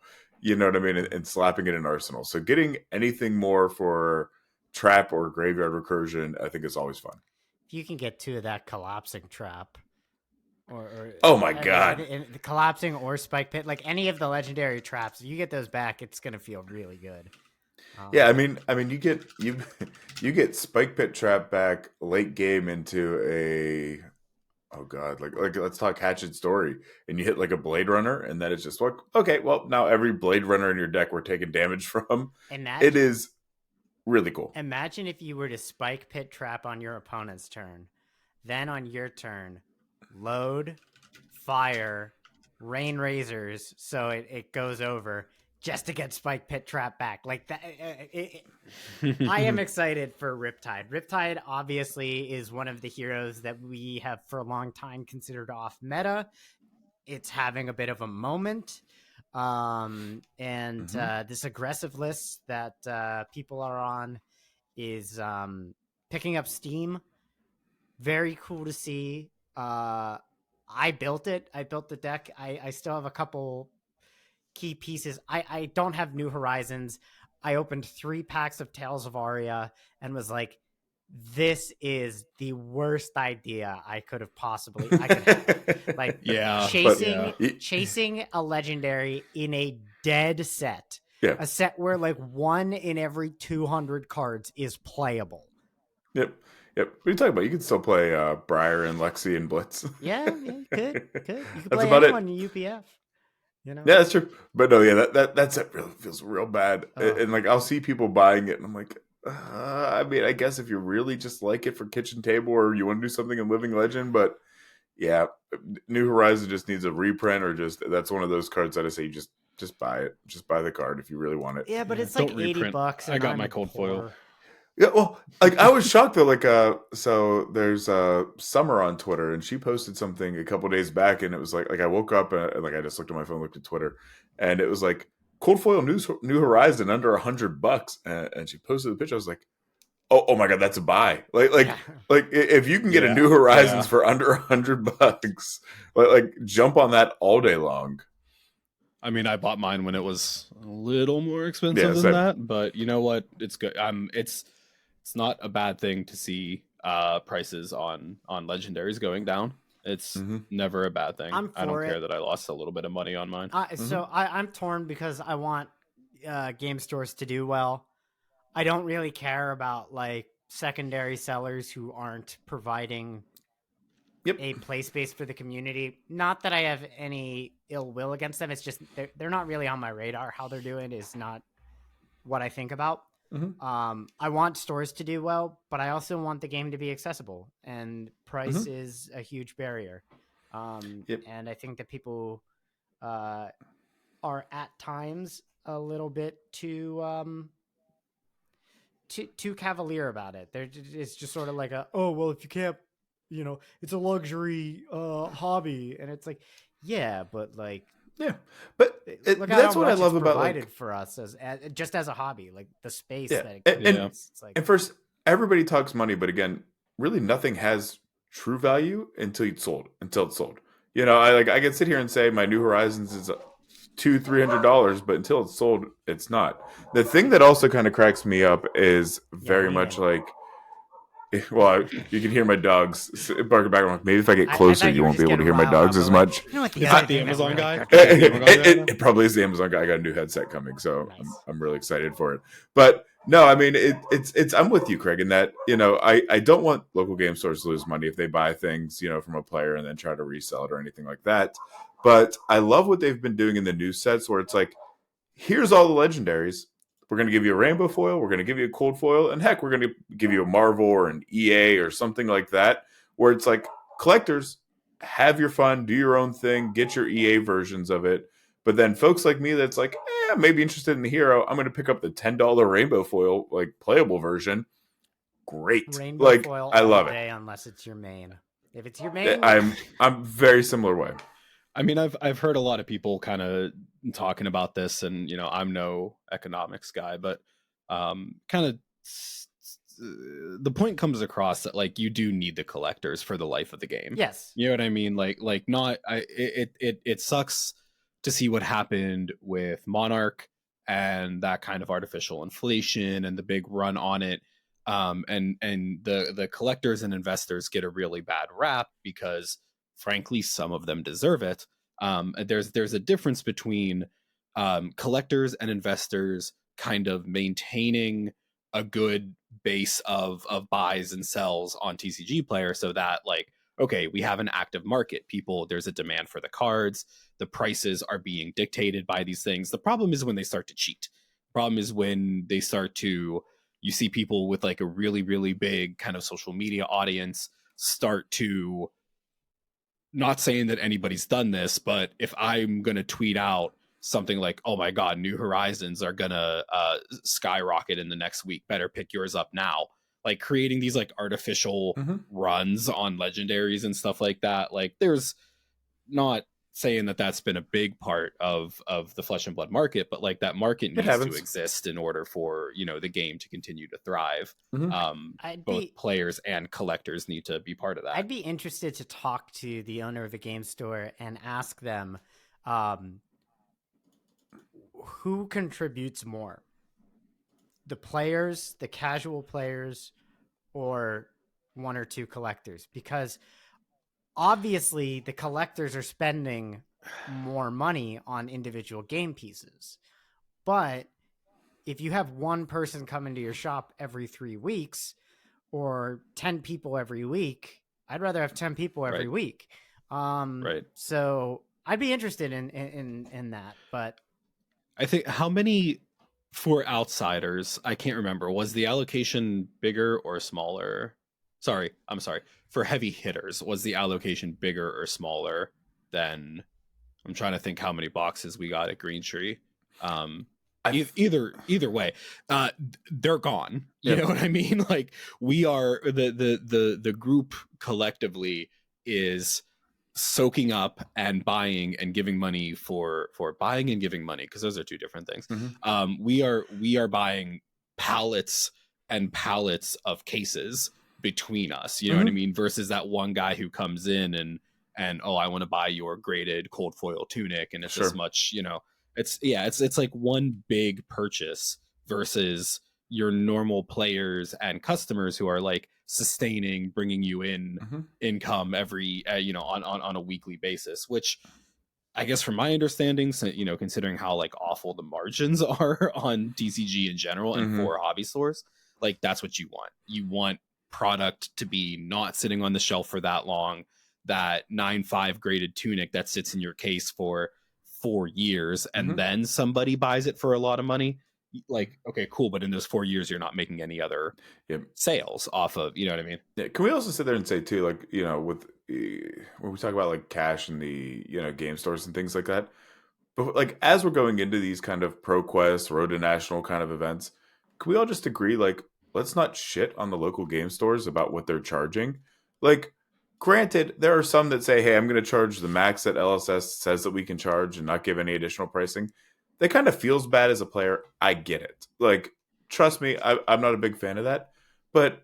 [SPEAKER 2] You know what I mean? And slapping it in Arsenal. So getting anything more for trap or graveyard recursion, I think is always fun.
[SPEAKER 1] If you can get 2 of that collapsing trap. Or
[SPEAKER 2] oh my god,
[SPEAKER 1] the collapsing or spike pit, like any of the legendary traps, if you get those back, it's gonna feel really good.
[SPEAKER 2] Yeah, I mean, you get spike pit trap back late game into a like let's talk Hatchet Story, and you hit like a Blade Runner, and that is just like, okay, well now every Blade Runner in your deck we're taking damage from. It is really cool.
[SPEAKER 1] Imagine if you were to spike pit trap on your opponent's turn, then on your turn, load, fire, rain razors, so it goes over just to get spike pit trap back. Like that, I am excited for Riptide. Riptide obviously is one of the heroes that we have for a long time considered off meta. It's having a bit of a moment. This aggressive list that people are on is picking up steam. Very cool to see. I built it. I built the deck. I still have a couple key pieces. I don't have New Horizons. I opened 3 packs of Tales of Aria and was like, this is the worst idea I could have possibly have. Like, chasing a legendary in a dead set.
[SPEAKER 2] Yeah.
[SPEAKER 1] A set where like 1 in every 200 cards is playable.
[SPEAKER 2] Yep. What are you talking about? You can still play Briar and Lexi and Blitz.
[SPEAKER 1] Yeah, you could. You can play anyone in UPF. You know?
[SPEAKER 2] Yeah, that's true. But no, yeah, that set really feels real bad. And like I'll see people buying it, and I'm like, I mean, I guess if you really just like it for kitchen table or you want to do something in Living Legend, but yeah, New Horizon just needs a reprint, or just that's one of those cards that I say just buy it. Just buy the card if you really want it.
[SPEAKER 1] Yeah, but it's like $80.
[SPEAKER 3] I got my cold foil.
[SPEAKER 2] Yeah, well, like I was shocked though. Like, so there's Summer on Twitter, and she posted something a couple days back, and it was like I woke up and like I just looked at my phone, looked at Twitter, and it was like Cold Foil New Horizon under $100, and she posted the picture. I was like, oh my god, that's a buy. Like if you can get a New Horizons for under $100, like jump on that all day long.
[SPEAKER 3] I mean, I bought mine when it was a little more expensive than that, but you know what? It's good. It's not a bad thing to see prices on legendaries going down. It's never a bad thing. I don't care that I lost a little bit of money on mine.
[SPEAKER 1] So I'm torn because I want game stores to do well. I don't really care about like secondary sellers who aren't providing a play space for the community. Not that I have any ill will against them. It's just they're not really on my radar. How they're doing is not what I think about. I want stores to do well, but I also want the game to be accessible, and price is a huge barrier. And I think that people are at times a little bit too cavalier about it. It's just sort of like oh well, if you can't, it's a luxury hobby, and it's like, yeah, but like,
[SPEAKER 2] yeah, but that's what I love about
[SPEAKER 1] provided for us as just as a hobby, like the space that it
[SPEAKER 2] creates. It's like, and first, everybody talks money, but again, really nothing has true value until it's sold. I can sit here and say my New Horizons is $200-$300, but until it's sold, it's not. The thing that also kind of cracks me up is very much like, well, you can hear my dogs barking back. I'm like, maybe if I get closer, you won't be able to hear my dogs as much.
[SPEAKER 3] Is that the Amazon guy?
[SPEAKER 2] It probably is the Amazon guy. I got a new headset coming, so nice. I'm really excited for it. But no, I mean, it's. I'm with you, Craig, in that I don't want local game stores to lose money if they buy things from a player and then try to resell it or anything like that. But I love what they've been doing in the new sets, where it's like, here's all the legendaries. We're going to give you a rainbow foil. We're going to give you a cold foil. And heck, we're going to give you a Marvel or an EA or something like that, where it's like, collectors, have your fun, do your own thing, get your EA versions of it. But then folks like me that's like, maybe interested in the hero, I'm going to pick up the $10 rainbow foil, like playable version. Great.
[SPEAKER 1] Rainbow foil
[SPEAKER 2] I love
[SPEAKER 1] it. Unless it's your main. If it's your main,
[SPEAKER 2] I'm very similar way.
[SPEAKER 3] I mean, I've heard a lot of people kind of talking about this, and I'm no economics guy, but kind of the point comes across that like you do need the collectors for the life of the game.
[SPEAKER 1] Yes,
[SPEAKER 3] you know what I mean. It sucks to see what happened with Monarch and that kind of artificial inflation and the big run on it. And the collectors and investors get a really bad rap because, frankly, some of them deserve it. There's a difference between collectors and investors kind of maintaining a good base of buys and sells on TCG Player, so that like, okay, we have an active market. There's a demand for the cards. The prices are being dictated by these things. The problem is when they start to cheat. The problem is when they start to, you see people with like a really, really big kind of social media audience start to, not saying that anybody's done this, but if I'm going to tweet out something like, oh my God, New Horizons are going to skyrocket in the next week, better pick yours up now. Like creating these like artificial runs on legendaries and stuff like that. Like there's not saying that that's been a big part of the Flesh and Blood market, but like that market needs to exist in order for the game to continue to thrive. Both players and collectors need to be part of that.
[SPEAKER 1] I'd be interested to talk to the owner of a game store and ask them who contributes more, the players, the casual players, or one or two collectors, because obviously the collectors are spending more money on individual game pieces. But if you have one person come into your shop every 3 weeks or 10 people every week, I'd rather have 10 people every week. So I'd be interested in that. But
[SPEAKER 3] I think how many for outsiders, I can't remember, was the allocation bigger or smaller? I'm sorry. For heavy hitters, was the allocation bigger or smaller than, I'm trying to think how many boxes we got at Green Tree. Either way, they're gone. You know what I mean? Like we are the group collectively is soaking up and buying and giving money for buying and giving money, because those are two different things. We are buying pallets and pallets of cases between us, you know what I mean, versus that one guy who comes in and oh, I want to buy your graded cold foil tunic and it's this much, it's like one big purchase versus your normal players and customers who are like sustaining, bringing you in income every on a weekly basis, which I guess from my understanding, considering how like awful the margins are on TCG in general and for hobby stores, like that's what you want product to be not sitting on the shelf for that long. That 9.5 graded tunic that sits in your case for 4 years and then somebody buys it for a lot of money. like, okay, cool, but in those 4 years, you're not making any other sales off of, you know what I mean?
[SPEAKER 2] Yeah. Can we also sit there and say too, like, with when we talk about like cash and the game stores and things like that, but like as we're going into these kind of ProQuest, Road to National kind of events, can we all just agree, like, let's not shit on the local game stores about what they're charging? Like, granted, there are some that say, hey, I'm going to charge the max that LSS says that we can charge and not give any additional pricing. That kind of feels bad as a player. I get it. Like, trust me, I'm not a big fan of that. But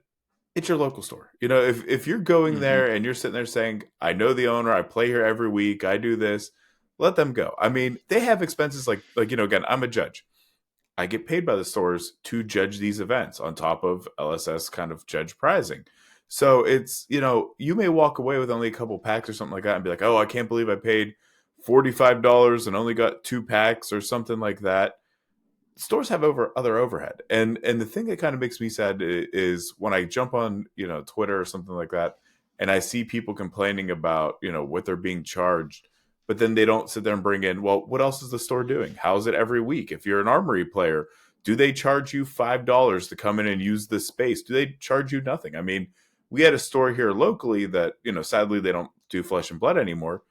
[SPEAKER 2] it's your local store. If you're going there and you're sitting there saying, I know the owner, I play here every week, I do this, let them go. I mean, they have expenses like again, I'm a judge. I get paid by the stores to judge these events on top of LSS kind of judge pricing. So it's, you may walk away with only a couple packs or something like that and be like, oh, I can't believe I paid $45 and only got 2 packs or something like that. Stores have other overhead. And the thing that kind of makes me sad is when I jump on, Twitter or something like that, and I see people complaining about, what they're being charged, but then they don't sit there and bring in, well, what else is the store doing? How's it every week? If you're an Armory player, do they charge you $5 to come in and use the space? Do they charge you nothing? I mean, we had a store here locally that, sadly they don't do Flesh and Blood anymore.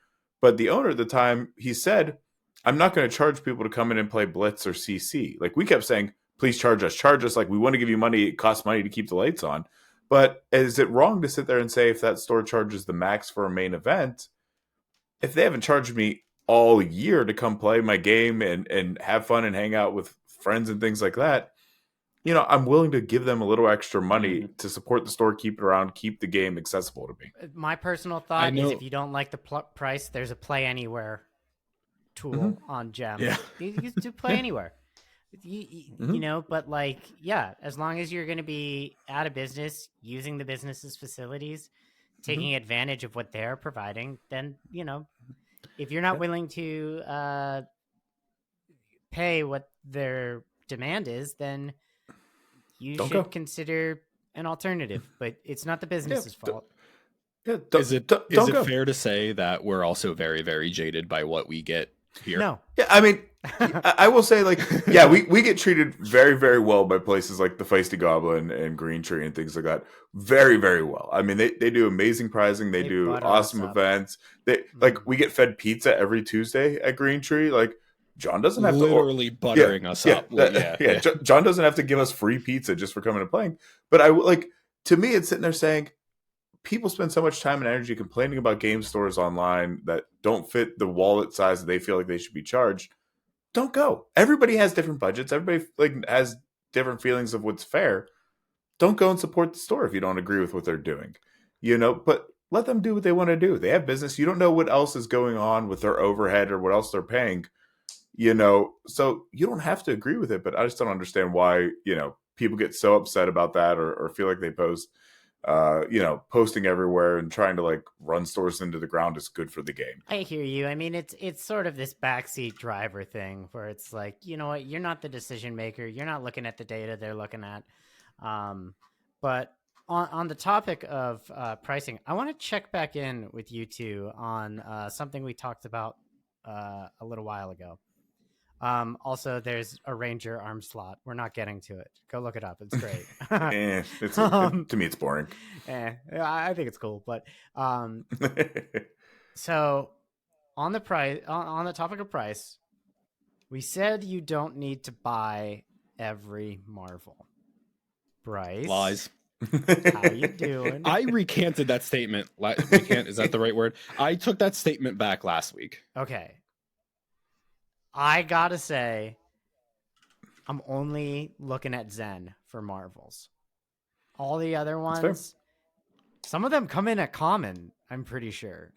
[SPEAKER 2] But the owner at the time, he said, I'm not going to charge people to come in and play Blitz or CC. Like, we kept saying, please charge us. Like, we want to give you money. It costs money to keep the lights on. But is it wrong to sit there and say if that store charges the max for a main event, if they haven't charged me all year to come play my game and have fun and hang out with friends and things like that, I'm willing to give them a little extra money to support the store, keep it around, keep the game accessible to me.
[SPEAKER 1] My personal thought is if you don't like the price, there's a Play Anywhere tool on Gem.
[SPEAKER 2] Yeah.
[SPEAKER 1] You can do Play Anywhere. But like, yeah, as long as you're going to be out of business, using the business's facilities, taking advantage of what they're providing, then, if you're not willing to pay what their demand is, then you should consider an alternative. But it's not the business's fault.
[SPEAKER 3] Is it fair to say that we're also very, very jaded by what we get here?
[SPEAKER 1] No.
[SPEAKER 2] Yeah, I mean, I will say, like, yeah, we get treated very, very well by places like the Feisty Goblin and Green Tree and things like that. Very, very well. I mean, they do amazing pricing. They do awesome events. Like, we get fed pizza every Tuesday at Green Tree. Like, John doesn't have
[SPEAKER 3] literally buttering us up.
[SPEAKER 2] John doesn't have to give us free pizza just for coming and playing. But to me, it's sitting there saying, people spend so much time and energy complaining about game stores online that don't fit the wallet size that they feel like they should be charged. Don't go. Everybody has different budgets. Everybody has different feelings of what's fair. Don't go and support the store if you don't agree with what they're doing. But let them do what they want to do. They have business. You don't know what else is going on with their overhead or what else they're paying. So you don't have to agree with it. But I just don't understand why people get so upset about that or feel like they post. Posting everywhere and trying to run stores into the ground is good for the game.
[SPEAKER 1] I hear you. I mean, it's sort of this backseat driver thing where it's like, you know what, you're not the decision maker. You're not looking at the data they're looking at. But on the topic of pricing, I want to check back in with you two on something we talked about a little while ago. Also, there's a Ranger arm slot. We're not getting to it. Go look it up. It's great.
[SPEAKER 2] To me, it's boring.
[SPEAKER 1] I think it's cool. But so on the price, on the topic of price, we said you don't need to buy every Marvel. Brice,
[SPEAKER 3] lies.
[SPEAKER 1] How you doing?
[SPEAKER 3] I recanted that statement. Is that the right word? I took that statement back last week.
[SPEAKER 1] Okay. I gotta say, I'm only looking at Zen for Marvels. All the other ones, some of them come in at common, I'm pretty sure.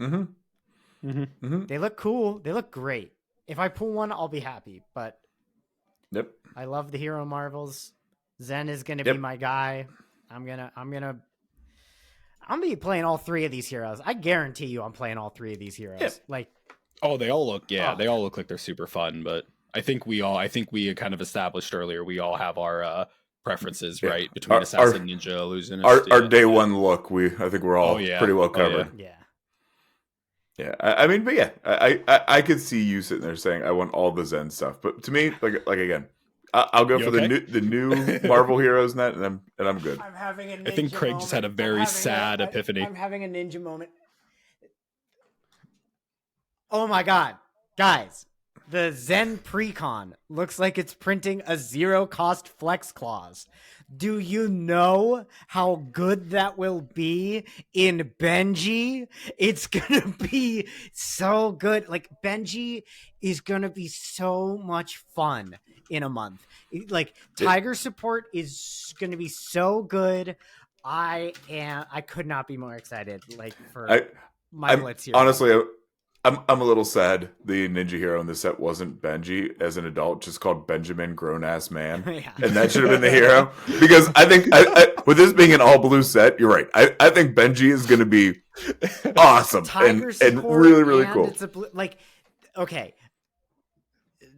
[SPEAKER 1] They look cool. They look great. If I pull one, I'll be happy. But I love the hero Marvels. Zen is gonna be my guy. I'm gonna be playing all 3 of these heroes. I guarantee you, I'm playing all 3 of these heroes.
[SPEAKER 3] Oh, they all look they all look like they're super fun, but I think we kind of established earlier we all have our preferences, right? Between Assassin, Ninja, Illusionist.
[SPEAKER 2] Our day one look, I think we're all pretty well covered. Yeah. I mean, but yeah, I could see you sitting there saying I want all the Zen stuff, but to me, like again, I'll go for
[SPEAKER 3] okay?
[SPEAKER 2] the new Marvel heroes net, and I'm good.
[SPEAKER 1] I'm having a ninja
[SPEAKER 3] I think Craig
[SPEAKER 1] moment.
[SPEAKER 3] just had a very sad epiphany.
[SPEAKER 1] I'm having a ninja moment. Oh my god, guys. The Zen Precon looks like it's printing a zero-cost flex clause. Do you know how good that will be in Benji? It's gonna be so good. Like, Benji is gonna be so much fun in a month. Like, Tiger support is gonna be so good. I could not be more excited. Like, for my Blitz here.
[SPEAKER 2] Honestly, I'm a little sad the ninja hero in the set wasn't Benji as an adult, just called Benjamin Grown Ass Man,
[SPEAKER 1] Yeah.
[SPEAKER 2] And that should have been the hero. Because I think with this being an all blue set, you're right. I think Benji is going to be awesome and really really cool.
[SPEAKER 1] It's okay.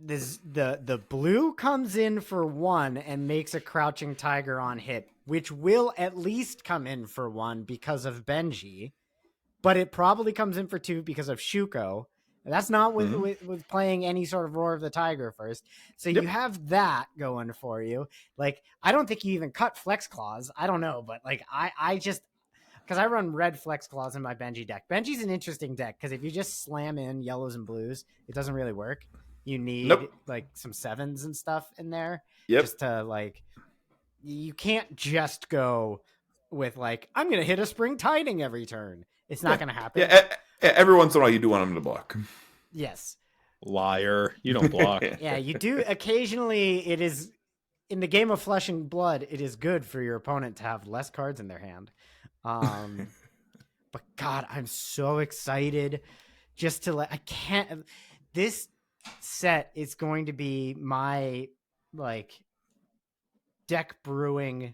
[SPEAKER 1] The blue comes in for 1 and makes a crouching tiger on hit, which will at least come in for 1 because of Benji. But it probably comes in for 2 because of Shuko. And that's not with playing any sort of Roar of the Tiger first. So you have that going for you. Like, I don't think you even cut Flex Claws. I don't know, but like I just, because I run red Flex Claws in my Benji deck. Benji's an interesting deck because if you just slam in yellows and blues, it doesn't really work. You need like some 7s and stuff in there just to like, you can't just go with like, I'm going to hit a Spring Tiding every turn. It's not going to happen.
[SPEAKER 2] Yeah, every once in a while you do want him to block.
[SPEAKER 1] Yes.
[SPEAKER 3] Liar. You don't block.
[SPEAKER 1] Yeah, you do. Occasionally, it is, in the game of Flesh and Blood, it is good for your opponent to have less cards in their hand. But God, I'm so excited just to I can't, this set is going to be my like deck brewing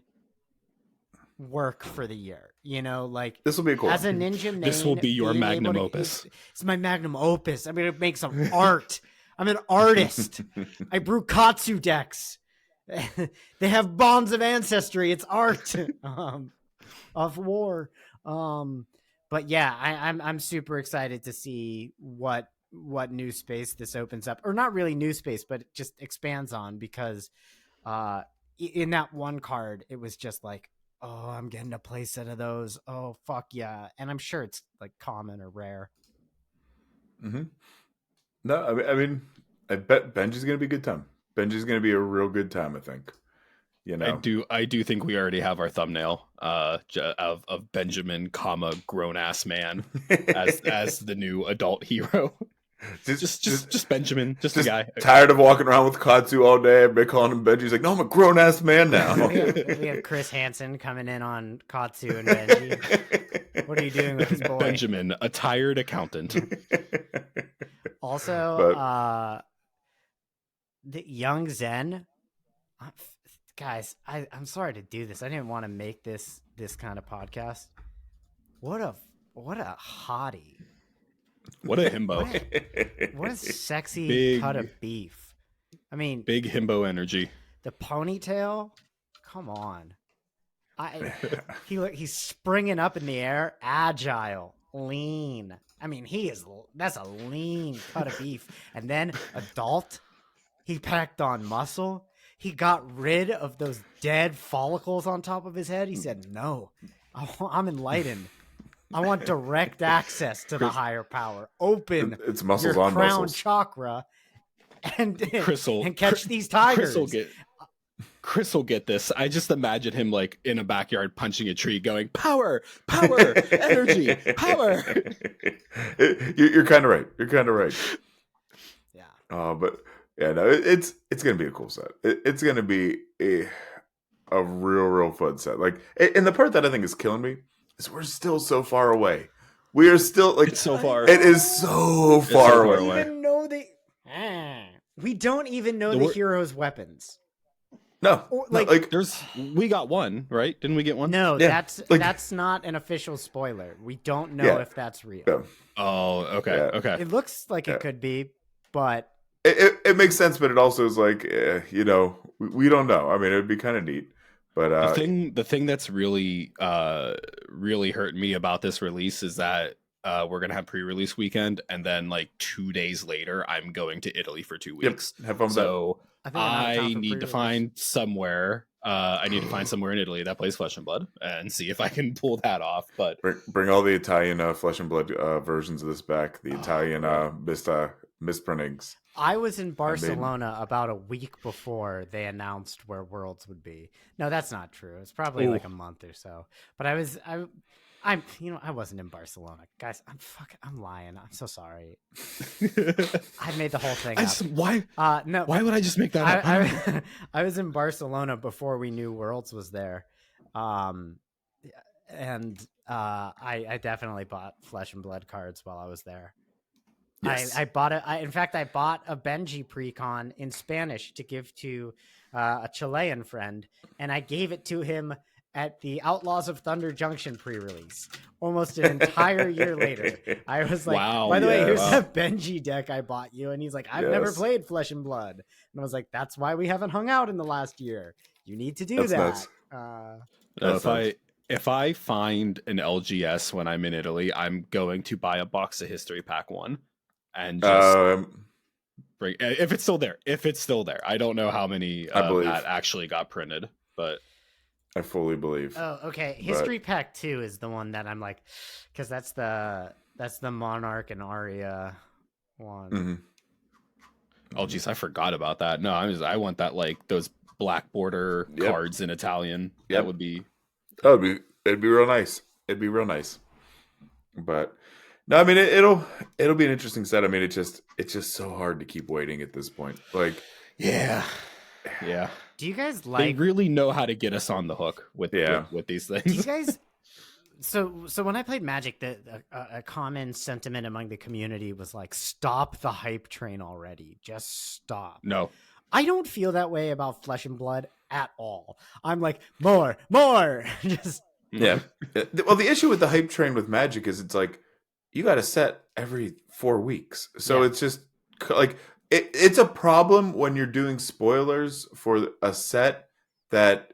[SPEAKER 1] work for the year, you know, like
[SPEAKER 2] this will be cool.
[SPEAKER 1] As a ninja main,
[SPEAKER 3] this will be your magnum opus.
[SPEAKER 1] It's my magnum opus. I'm gonna make some art. I'm an artist. I brew Katsu decks. They have bonds of ancestry. It's art of war. But yeah, I'm super excited to see what new space this opens up, or not really new space, but it just expands on, because in that one card, it was just like, oh, I'm getting a play set of those. Oh, fuck yeah. And I'm sure it's like common or rare.
[SPEAKER 2] Mm-hmm. No, I mean, I bet Benji's going to be a good time. Benji's going to be a real good time, I think. You know,
[SPEAKER 3] I do think we already have our thumbnail of Benjamin, grown ass man as the new adult hero. Just Benjamin, just a guy
[SPEAKER 2] tired of walking around with Katsu all day. Everybody calling him Benji. He's like, no, I'm a grown ass man now.
[SPEAKER 1] we have Chris Hansen coming in on Katsu and Benji. What are you doing with this boy?
[SPEAKER 3] Benjamin, a tired accountant.
[SPEAKER 1] Also, the young Zen. Guys, I'm sorry to do this. I didn't want to make this kind of podcast. What a hottie.
[SPEAKER 3] What a himbo.
[SPEAKER 1] What a sexy cut of beef. I mean,
[SPEAKER 3] big himbo energy.
[SPEAKER 1] The ponytail? Come on. He's springing up in the air, agile, lean. I mean, that's a lean cut of beef. And then adult, he packed on muscle. He got rid of those dead follicles on top of his head. He said, no, I'm enlightened. I want direct access to the higher power. Open
[SPEAKER 2] it's muscles
[SPEAKER 1] your
[SPEAKER 2] on
[SPEAKER 1] crown
[SPEAKER 2] muscles.
[SPEAKER 1] Chakra and catch these tigers.
[SPEAKER 3] Chris will get this. I just imagine him like in a backyard punching a tree going, power, energy, power.
[SPEAKER 2] You're kind of right.
[SPEAKER 1] Yeah.
[SPEAKER 2] But yeah, no, it's going to be a cool set. It's going to be a real fun set. Like, and the part that I think is killing me is we're still so far away. We are still like,
[SPEAKER 3] it's so far.
[SPEAKER 2] It is so far away.
[SPEAKER 1] We don't even know the hero's weapons.
[SPEAKER 2] No,
[SPEAKER 3] we got one, right? Didn't we get one?
[SPEAKER 1] No, yeah. That's not an official spoiler. We don't know if that's real.
[SPEAKER 2] Yeah.
[SPEAKER 3] Oh, okay,
[SPEAKER 2] yeah.
[SPEAKER 3] Okay.
[SPEAKER 1] It looks like it could be, but
[SPEAKER 2] it makes sense. But it also is like, we don't know. I mean, it would be kind of neat. But
[SPEAKER 3] the thing that's really hurting me about this release is that we're gonna have pre-release weekend, and then like 2 days later, I'm going to Italy for 2 weeks.
[SPEAKER 2] Yep. Have fun with
[SPEAKER 3] that. I need to find somewhere. I need to find somewhere in Italy that plays Flesh and Blood and see if I can pull that off. But
[SPEAKER 2] bring all the Italian Flesh and Blood versions of this back. The Italian misprintings.
[SPEAKER 1] I was in Barcelona about a week before they announced where Worlds would be. No, that's not true. It's probably like a month or so. But I wasn't in Barcelona, guys. I'm lying. I'm so sorry. I made the whole thing up.
[SPEAKER 3] Why?
[SPEAKER 1] No.
[SPEAKER 3] Why would I just make that up?
[SPEAKER 1] I was in Barcelona before we knew Worlds was there, I definitely bought Flesh and Blood cards while I was there. Yes. I bought it. In fact, I bought a Benji precon in Spanish to give to a Chilean friend, and I gave it to him at the Outlaws of Thunder Junction pre-release, almost an entire year later. I was like, by the way, here's that Benji deck I bought you. And he's like, I've never played Flesh and Blood. And I was like, that's why we haven't hung out in the last year. You need to do that.
[SPEAKER 3] If I find an LGS when I'm in Italy, I'm going to buy a box of History Pack 1 and just bring, if it's still there. I don't know how many that actually got printed, but
[SPEAKER 2] I fully believe.
[SPEAKER 1] Oh, okay. History Pack 2 is the one that I'm like, because that's the Monarch and Aria one.
[SPEAKER 2] Mm-hmm.
[SPEAKER 3] Oh, geez, I forgot about that. No, I want that, like those black border cards in Italian.
[SPEAKER 2] Yep.
[SPEAKER 3] That would be.
[SPEAKER 2] It'd be real nice. But no, I mean it'll be an interesting set. I mean it's just so hard to keep waiting at this point. Like,
[SPEAKER 3] yeah.
[SPEAKER 1] Do you guys
[SPEAKER 3] They really know how to get us on the hook with these things.
[SPEAKER 1] Do you guys? So when I played Magic, a common sentiment among the community was like, "Stop the hype train already! Just stop."
[SPEAKER 3] No,
[SPEAKER 1] I don't feel that way about Flesh and Blood at all. I'm like, more, just
[SPEAKER 2] yeah. Well, the issue with the hype train with Magic is it's like you got to set every 4 weeks, so it's just like. It's a problem when you're doing spoilers for a set that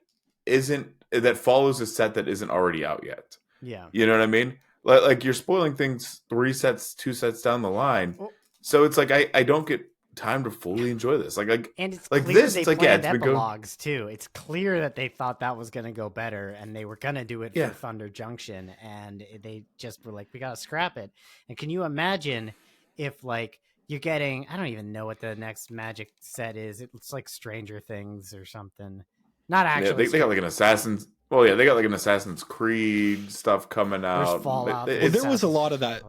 [SPEAKER 2] follows a set that isn't already out yet.
[SPEAKER 1] Yeah.
[SPEAKER 2] You know what I mean? Like you're spoiling things 2 sets down the line. Well, so it's like I don't get time to fully enjoy this. And
[SPEAKER 1] it's
[SPEAKER 2] like
[SPEAKER 1] clear
[SPEAKER 2] this,
[SPEAKER 1] they
[SPEAKER 2] it's like
[SPEAKER 1] planned epilogues too. It's clear that they thought that was going to go better and they were going to do it for Thunder Junction, and they just were like, we got to scrap it. And can you imagine if like you're getting, I don't even know what the next Magic set is. It's like Stranger Things or something. Not actually.
[SPEAKER 2] Yeah, they got like an Assassin's. Well, yeah, they got like an Assassin's Creed stuff coming out.
[SPEAKER 1] There's Fallout.
[SPEAKER 3] There was a lot of that.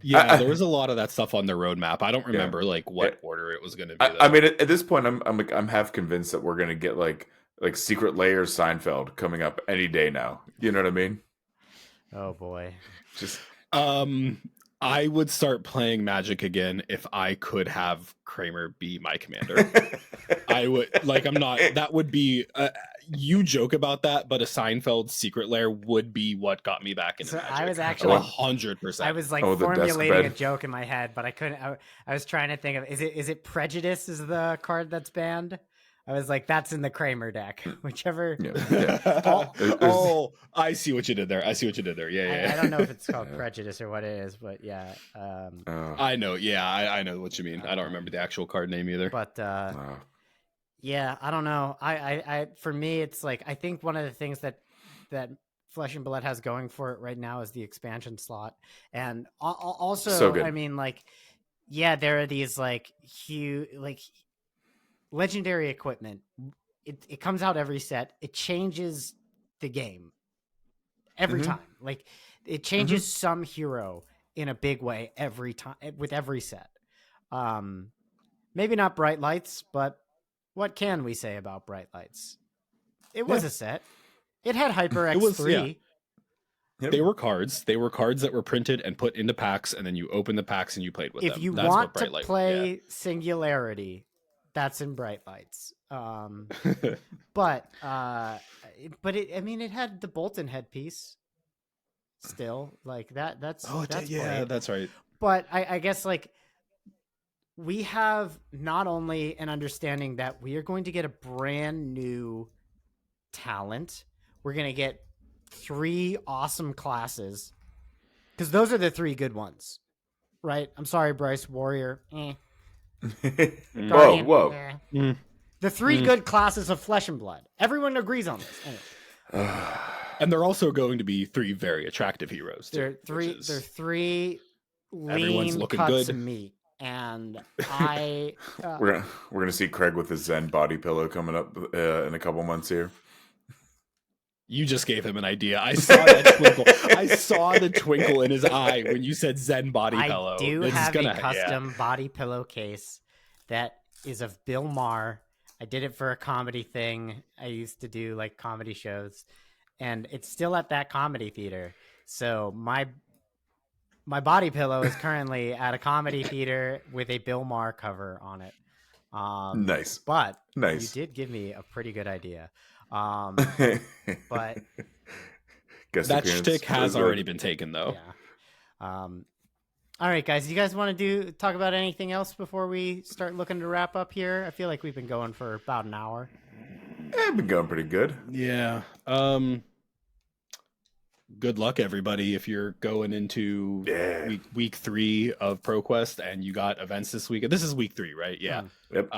[SPEAKER 3] Yeah, there was a lot of that stuff on the roadmap. I don't remember like what order it was going to be.
[SPEAKER 2] I mean, at this point, I'm half convinced that we're going to get like Secret Layers Seinfeld coming up any day now. You know what I mean?
[SPEAKER 1] Oh boy.
[SPEAKER 2] Just
[SPEAKER 3] I would start playing Magic again if I could have Kramer be my commander. I would that would be you joke about that, but a Seinfeld Secret Lair would be what got me back into Magic.
[SPEAKER 1] I was actually
[SPEAKER 3] 100%.
[SPEAKER 1] I was like formulating a joke in my head, but I couldn't. I was trying to think of is it Prejudice is the card that's banned? I was like, that's in the Kramer deck, whichever.
[SPEAKER 3] Oh, I see what you did there. Yeah.
[SPEAKER 1] I don't know if it's called Prejudice or what it is, but yeah.
[SPEAKER 3] I know. Yeah, I know what you mean. I don't remember the actual card name either.
[SPEAKER 1] But yeah, I don't know. I for me, it's like I think one of the things that Flesh and Blood has going for it right now is the expansion slot, and also,
[SPEAKER 2] so good.
[SPEAKER 1] I mean, like, yeah, there are these like huge legendary equipment. It comes out every set. It changes the game every time. Like it changes some hero in a big way every time with every set. Maybe not Bright Lights, but what can we say about Bright Lights? It was a set. It had Hyper X3.
[SPEAKER 3] Yep. They were cards. They were cards that were printed and put into packs, and then you open the packs and you played with them.
[SPEAKER 1] If you want to play Singularity, that's in Bright Lights. But it, I mean, it had the Bolton headpiece still like that. That's
[SPEAKER 3] that's right.
[SPEAKER 1] But I guess like we have not only an understanding that we are going to get a brand new talent, we're going to get 3 awesome classes because those are the 3 good ones, right? I'm sorry, Brice. Warrior.
[SPEAKER 2] Whoa.
[SPEAKER 1] The three good classes of Flesh and Blood. Everyone agrees on this. Anyway.
[SPEAKER 3] And they're also going to be 3 very attractive heroes. Too,
[SPEAKER 1] they're 3
[SPEAKER 3] everyone's
[SPEAKER 1] lean
[SPEAKER 3] looking
[SPEAKER 1] cuts
[SPEAKER 3] good.
[SPEAKER 1] of meat. And I
[SPEAKER 2] we're gonna see Craig with his Zen body pillow coming up in a couple months here.
[SPEAKER 3] You just gave him an idea. I saw that twinkle. I saw the twinkle in his eye when you said Zen body pillow.
[SPEAKER 1] I do have a custom body pillow case that is of Bill Maher. I did it for a comedy thing. I used to do like comedy shows, and it's still at that comedy theater. So my body pillow is currently at a comedy theater with a Bill Maher cover on it.
[SPEAKER 2] Nice.
[SPEAKER 1] But
[SPEAKER 2] nice.
[SPEAKER 1] You did give me a pretty good idea. But
[SPEAKER 3] that shtick has already been taken, though.
[SPEAKER 1] Yeah. All right, guys. You guys want to talk about anything else before we start looking to wrap up here? I feel like we've been going for about an hour.
[SPEAKER 2] I've been going pretty good.
[SPEAKER 3] Yeah. Good luck, everybody, if you're going into week 3 of ProQuest and you got events this weekend. This is week 3, right? Yeah.
[SPEAKER 2] Yep.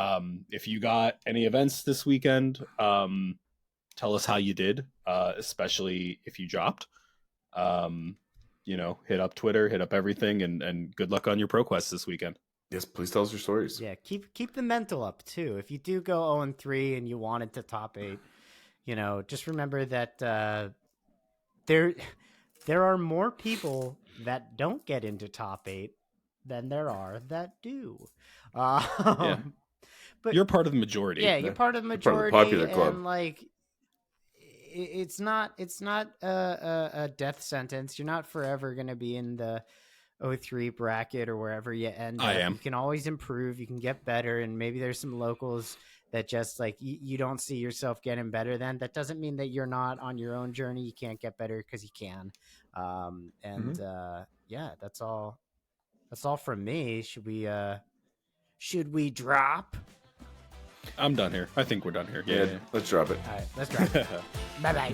[SPEAKER 3] If you got any events this weekend, tell us how you did, especially if you dropped. Hit up Twitter, hit up everything, and good luck on your ProQuest this weekend.
[SPEAKER 2] Yes, please tell us your stories.
[SPEAKER 1] Yeah, keep the mental up too. If you do go 0-3 and you wanted to top 8, just remember that there are more people that don't get into top 8 than there are that do.
[SPEAKER 3] Yeah. But you're part of the majority.
[SPEAKER 1] Yeah, you're part of the majority.
[SPEAKER 2] Part of the popular club.
[SPEAKER 1] And like, it's not a death sentence. You're not forever going to be in the 0-3 bracket or wherever you end up.
[SPEAKER 3] I am.
[SPEAKER 1] You can always improve. You can get better. And maybe there's some locals that just like you don't see yourself getting better then. That doesn't mean that you're not on your own journey. You can't get better because you can. Yeah, that's all from me. Should we drop?
[SPEAKER 3] I'm done here. I think we're done here.
[SPEAKER 2] Yeah. Let's drop it.
[SPEAKER 1] All right, let's drop it. Bye-bye.